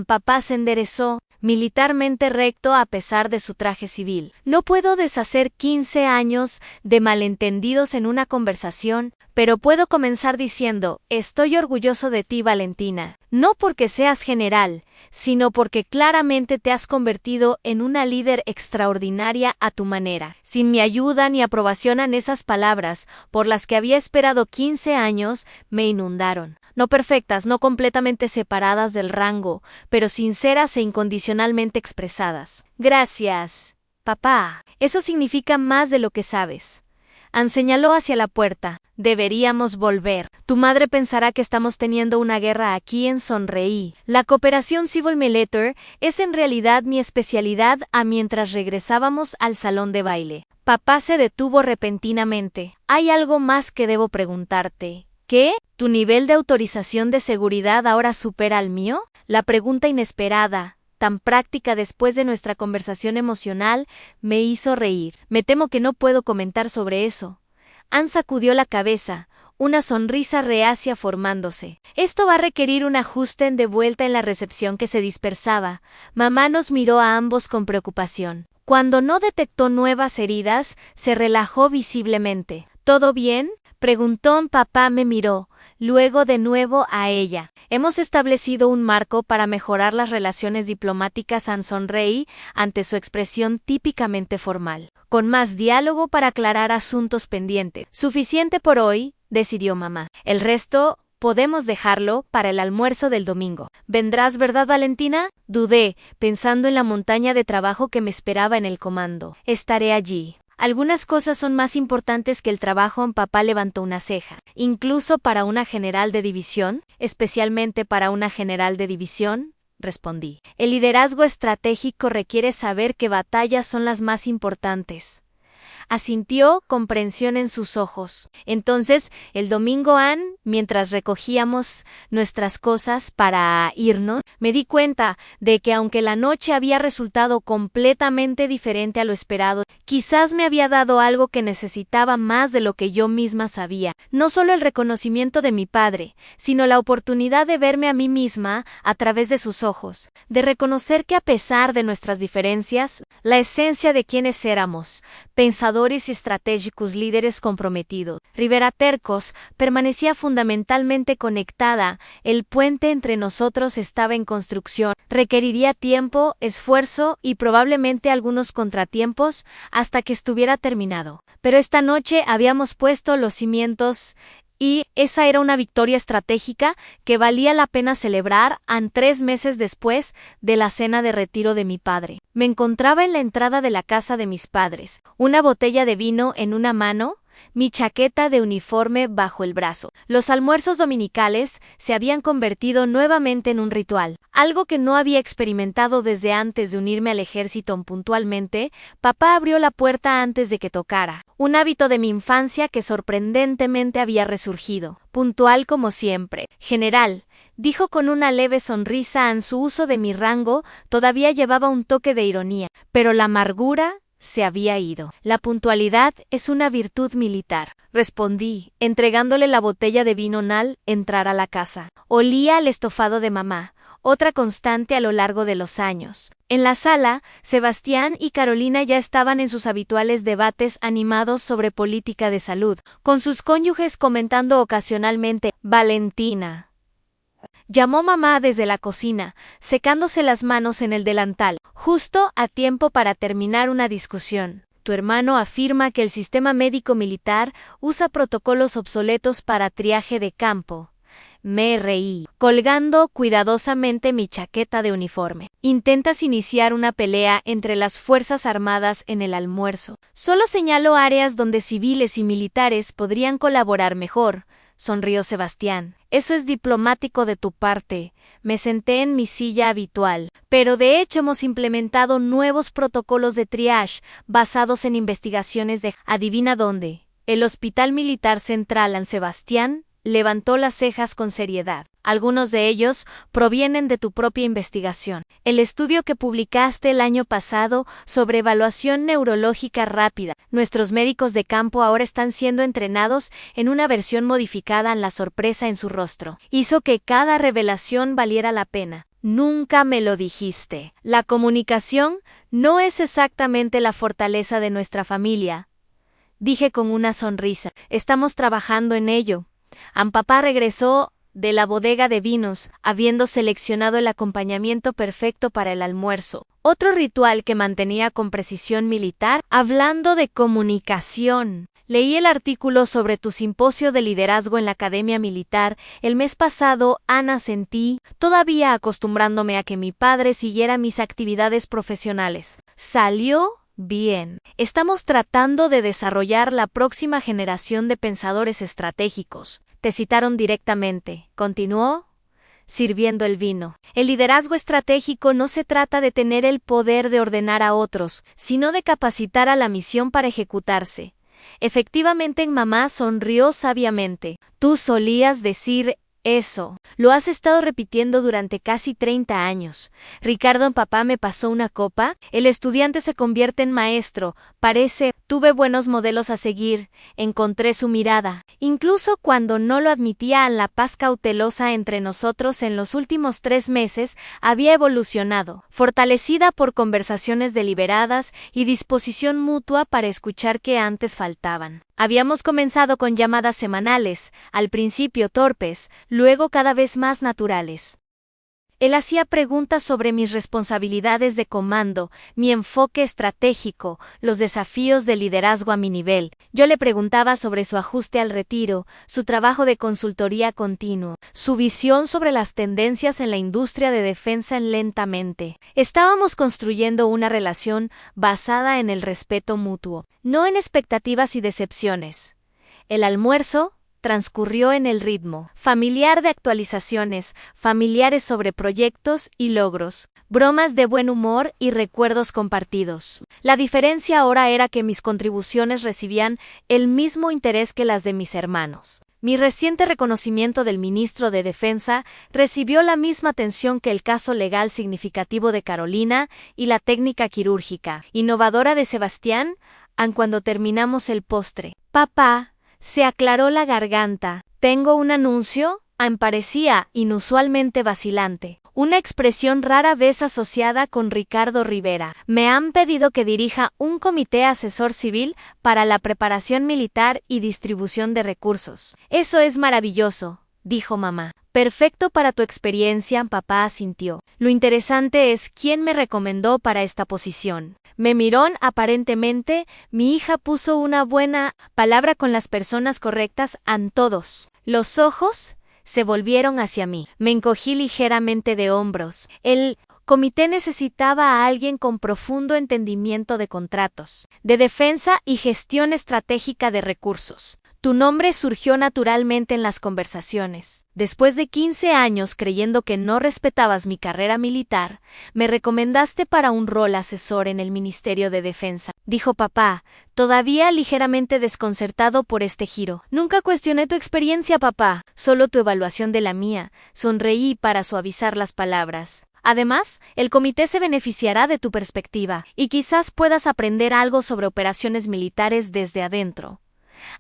Papá se enderezó, militarmente recto a pesar de su traje civil. No puedo deshacer 15 años de malentendidos en una conversación, pero puedo comenzar diciendo, estoy orgulloso de ti, Valentina. No porque seas general, sino porque claramente te has convertido en una líder extraordinaria a tu manera. Sin mi ayuda ni aprobación esas palabras, por las que había esperado 15 años, me inundaron. No perfectas, no completamente separadas del rango, pero sinceras e incondicionalmente expresadas. Gracias, papá. Eso significa más de lo que sabes. Ann señaló hacia la puerta. Deberíamos volver. Tu madre pensará que estamos teniendo una guerra aquí. Sonreí. La cooperación Civil Military es en realidad mi especialidad mientras regresábamos al salón de baile. Papá se detuvo repentinamente. Hay algo más que debo preguntarte. ¿Qué? ¿Tu nivel de autorización de seguridad ahora supera al mío? La pregunta inesperada, tan práctica después de nuestra conversación emocional, me hizo reír. Me temo que no puedo comentar sobre eso. Ann sacudió la cabeza, una sonrisa reacia formándose. Esto va a requerir un ajuste de vuelta en la recepción que se dispersaba. Mamá nos miró a ambos con preocupación. Cuando no detectó nuevas heridas, se relajó visiblemente. ¿Todo bien? Preguntó. Papá me miró, luego de nuevo a ella. Hemos establecido un marco para mejorar las relaciones diplomáticas. Ann sonreí ante su expresión típicamente formal. Con más diálogo para aclarar asuntos pendientes. Suficiente por hoy, decidió mamá. El resto podemos dejarlo para el almuerzo del domingo. ¿Vendrás, verdad, Valentina? Dudé, pensando en la montaña de trabajo que me esperaba en el comando. Estaré allí. Algunas cosas son más importantes que el trabajo. Papá levantó una ceja. ¿Incluso para una general de división? ¿Especialmente para una general de división? Respondí. El liderazgo estratégico requiere saber qué batallas son las más importantes. Asintió, comprensión en sus ojos. Entonces, el domingo, Ann, mientras recogíamos nuestras cosas para irnos, me di cuenta de que aunque la noche había resultado completamente diferente a lo esperado, quizás me había dado algo que necesitaba más de lo que yo misma sabía. No solo el reconocimiento de mi padre, sino la oportunidad de verme a mí misma a través de sus ojos, de reconocer que a pesar de nuestras diferencias, la esencia de quienes éramos, pensadores y estratégicos líderes comprometidos, Rivera Tercos, permanecía fundamentalmente conectada. El puente entre nosotros estaba en construcción. Requeriría tiempo, esfuerzo y probablemente algunos contratiempos hasta que estuviera terminado. Pero esta noche habíamos puesto los cimientos y esa era una victoria estratégica que valía la pena celebrar. 3 meses después de la cena de retiro de mi padre. Me encontraba en la entrada de la casa de mis padres, una botella de vino en una mano, mi chaqueta de uniforme bajo el brazo. Los almuerzos dominicales se habían convertido nuevamente en un ritual, algo que no había experimentado desde antes de unirme al ejército. Puntualmente, papá abrió la puerta antes de que tocara, un hábito de mi infancia que sorprendentemente había resurgido. Puntual como siempre. General, dijo con una leve sonrisa. En su uso de mi rango todavía llevaba un toque de ironía, pero la amargura se había ido. La puntualidad es una virtud militar, respondí, entregándole la botella de vino al entrar a la casa. Olía al estofado de mamá, otra constante a lo largo de los años. En la sala, Sebastián y Carolina ya estaban en sus habituales debates animados sobre política de salud, con sus cónyuges comentando ocasionalmente. Valentina, llamó mamá desde la cocina, secándose las manos en el delantal, justo a tiempo para terminar una discusión. Tu hermano afirma que el sistema médico militar usa protocolos obsoletos para triaje de campo. Me reí, colgando cuidadosamente mi chaqueta de uniforme. Intentas iniciar una pelea entre las Fuerzas Armadas en el almuerzo. Solo señalo áreas donde civiles y militares podrían colaborar mejor, sonrió Sebastián. Eso es diplomático de tu parte. Me senté en mi silla habitual, pero de hecho hemos implementado nuevos protocolos de triage basados en investigaciones de... ¿Adivina dónde? El Hospital Militar Central. San Sebastián levantó las cejas con seriedad. Algunos de ellos provienen de tu propia investigación. El estudio que publicaste el año pasado sobre evaluación neurológica rápida. Nuestros médicos de campo ahora están siendo entrenados en una versión modificada. La sorpresa en su rostro hizo que cada revelación valiera la pena. Nunca me lo dijiste. La comunicación no es exactamente la fortaleza de nuestra familia, dije con una sonrisa. Estamos trabajando en ello. Papá regresó de la bodega de vinos, habiendo seleccionado el acompañamiento perfecto para el almuerzo. Otro ritual que mantenía con precisión militar, hablando de comunicación. Leí el artículo sobre tu simposio de liderazgo en la Academia Militar el mes pasado. Ana, sentí, todavía acostumbrándome a que mi padre siguiera mis actividades profesionales. Salió bien. Estamos tratando de desarrollar la próxima generación de pensadores estratégicos. Te citaron directamente. Continuó sirviendo el vino. El liderazgo estratégico no se trata de tener el poder de ordenar a otros, sino de capacitar a la misión para ejecutarse. Efectivamente, mamá sonrió sabiamente. Tú solías decir eso. Lo has estado repitiendo durante casi 30 años. Ricardo, papá me pasó una copa. El estudiante se convierte en maestro. Parece, tuve buenos modelos a seguir. Encontré su mirada. Incluso cuando no lo admitía, la paz cautelosa entre nosotros en los últimos 3 meses había evolucionado, fortalecida por conversaciones deliberadas y disposición mutua para escuchar que antes faltaban. Habíamos comenzado con llamadas semanales, al principio torpes, luego cada vez más naturales. Él hacía preguntas sobre mis responsabilidades de comando, mi enfoque estratégico, los desafíos de liderazgo a mi nivel. Yo le preguntaba sobre su ajuste al retiro, su trabajo de consultoría continuo, su visión sobre las tendencias en la industria de defensa. Lentamente. Estábamos construyendo una relación basada en el respeto mutuo, no en expectativas y decepciones. El almuerzo transcurrió en el ritmo familiar de actualizaciones, familiares sobre proyectos y logros, bromas de buen humor y recuerdos compartidos. La diferencia ahora era que mis contribuciones recibían el mismo interés que las de mis hermanos. Mi reciente reconocimiento del ministro de Defensa recibió la misma atención que el caso legal significativo de Carolina y la técnica quirúrgica innovadora de Sebastián, aun cuando terminamos el postre. Papá, se aclaró la garganta. ¿Tengo un anuncio? Parecía inusualmente vacilante. Una expresión rara vez asociada con Ricardo Rivera. Me han pedido que dirija un comité asesor civil para la preparación militar y distribución de recursos. Eso es maravilloso, dijo mamá. Perfecto para tu experiencia, papá asintió. Lo interesante es quién me recomendó para esta posición. Me miró. Aparentemente, mi hija puso una buena palabra con las personas correctas. Todos los ojos se volvieron hacia mí. Me encogí ligeramente de hombros. El comité necesitaba a alguien con profundo entendimiento de contratos, de defensa y gestión estratégica de recursos. Tu nombre surgió naturalmente en las conversaciones. Después de 15 años creyendo que no respetabas mi carrera militar, me recomendaste para un rol asesor en el Ministerio de Defensa, dijo papá, todavía ligeramente desconcertado por este giro. Nunca cuestioné tu experiencia, papá, solo tu evaluación de la mía. Sonreí para suavizar las palabras. Además, el comité se beneficiará de tu perspectiva, y quizás puedas aprender algo sobre operaciones militares desde adentro.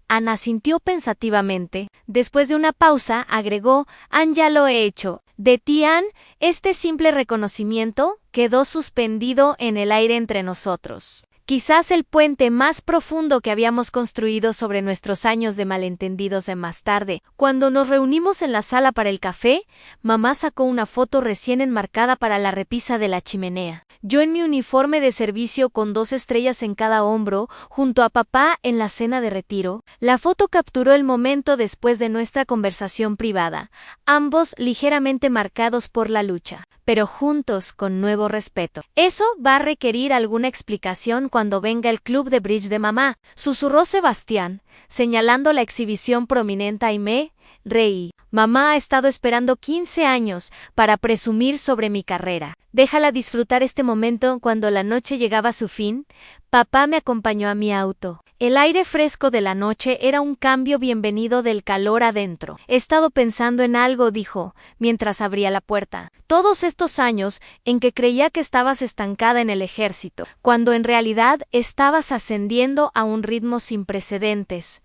Ana asintió pensativamente. Después de una pausa, agregó, ya lo he hecho. De ti, Ann, este simple reconocimiento quedó suspendido en el aire entre nosotros. Quizás el puente más profundo que habíamos construido sobre nuestros años de malentendidos. Más tarde, cuando nos reunimos en la sala para el café, mamá sacó una foto recién enmarcada para la repisa de la chimenea. Yo en mi uniforme de servicio con 2 estrellas en cada hombro, junto a papá en la cena de retiro. La foto capturó el momento después de nuestra conversación privada, ambos ligeramente marcados por la lucha, pero juntos con nuevo respeto. Eso va a requerir alguna explicación cuando venga el club de bridge de mamá, susurró Sebastián, señalando la exhibición prominente y me reí. Mamá ha estado esperando 15 años para presumir sobre mi carrera. Déjala disfrutar este momento. Cuando la noche llegaba a su fin, papá me acompañó a mi auto. El aire fresco de la noche era un cambio bienvenido del calor adentro. He estado pensando en algo, dijo, mientras abría la puerta. Todos estos años en que creía que estabas estancada en el ejército, cuando en realidad estabas ascendiendo a un ritmo sin precedentes.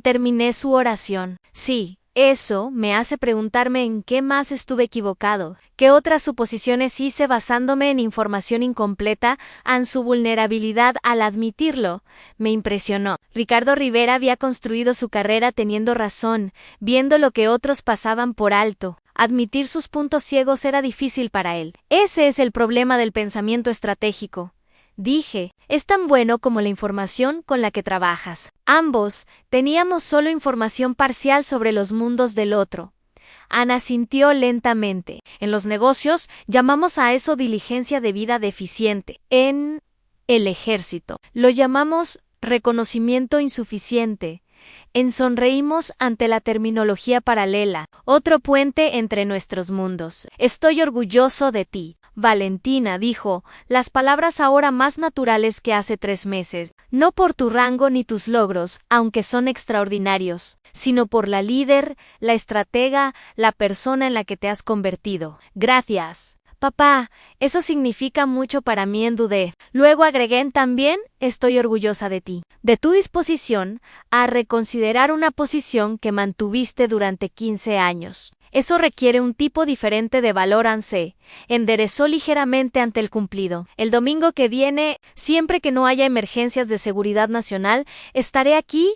Terminé su oración. Sí, Eso me hace preguntarme en qué más estuve equivocado, qué otras suposiciones hice basándome en información incompleta, en su vulnerabilidad al admitirlo. Me impresionó. Ricardo Rivera había construido su carrera teniendo razón, viendo lo que otros pasaban por alto. Admitir sus puntos ciegos era difícil para él. Ese es el problema del pensamiento estratégico. Dije, es tan bueno como la información con la que trabajas. Ambos teníamos solo información parcial sobre los mundos del otro. Ana asintió lentamente. En los negocios llamamos a eso diligencia debida deficiente. En el ejército lo llamamos reconocimiento insuficiente. Sonreímos ante la terminología paralela, otro puente entre nuestros mundos. Estoy orgulloso de ti. Valentina dijo, las palabras ahora más naturales que hace 3 meses, no por tu rango ni tus logros, aunque son extraordinarios, sino por la líder, la estratega, la persona en la que te has convertido. Gracias. Papá, eso significa mucho para mí, dudé. Luego agregué también, estoy orgullosa de ti, de tu disposición a reconsiderar una posición que mantuviste durante 15 años. Eso requiere un tipo diferente de valor. Anse enderezó ligeramente ante el cumplido. El domingo que viene, siempre que no haya emergencias de seguridad nacional, estaré aquí.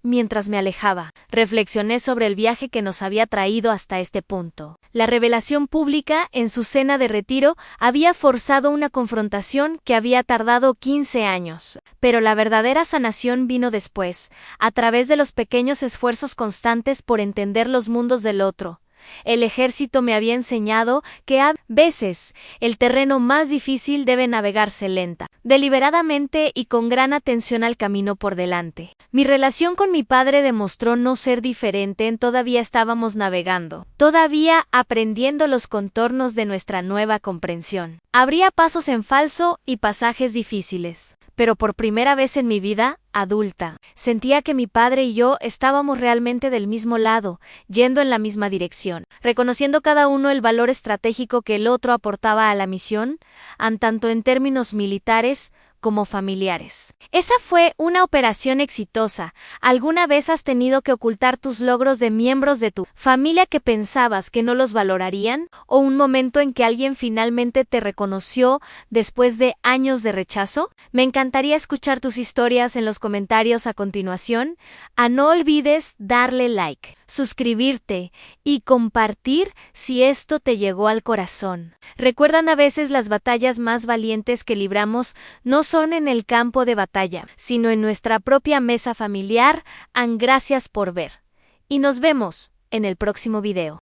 Mientras me alejaba, reflexioné sobre el viaje que nos había traído hasta este punto. La revelación pública, en su cena de retiro, había forzado una confrontación que había tardado 15 años. Pero la verdadera sanación vino después, a través de los pequeños esfuerzos constantes por entender los mundos del otro. El ejército me había enseñado que a veces el terreno más difícil debe navegarse lenta, deliberadamente y con gran atención al camino por delante. Mi relación con mi padre demostró no ser diferente. Todavía estábamos navegando, todavía aprendiendo los contornos de nuestra nueva comprensión. Habría pasos en falso y pasajes difíciles. Pero por primera vez en mi vida adulta, sentía que mi padre y yo estábamos realmente del mismo lado, yendo en la misma dirección, reconociendo cada uno el valor estratégico que el otro aportaba a la misión, tanto en términos militares como familiares. Esa fue una operación exitosa. ¿Alguna vez has tenido que ocultar tus logros de miembros de tu familia que pensabas que no los valorarían? ¿O un momento en que alguien finalmente te reconoció después de años de rechazo? Me encantaría escuchar tus historias en los comentarios a continuación. No olvides darle like, suscribirte y compartir si esto te llegó al corazón. ¿Recuerdan a veces las batallas más valientes que libramos no son en el campo de batalla, sino en nuestra propia mesa familiar? Gracias por ver. Y nos vemos en el próximo video.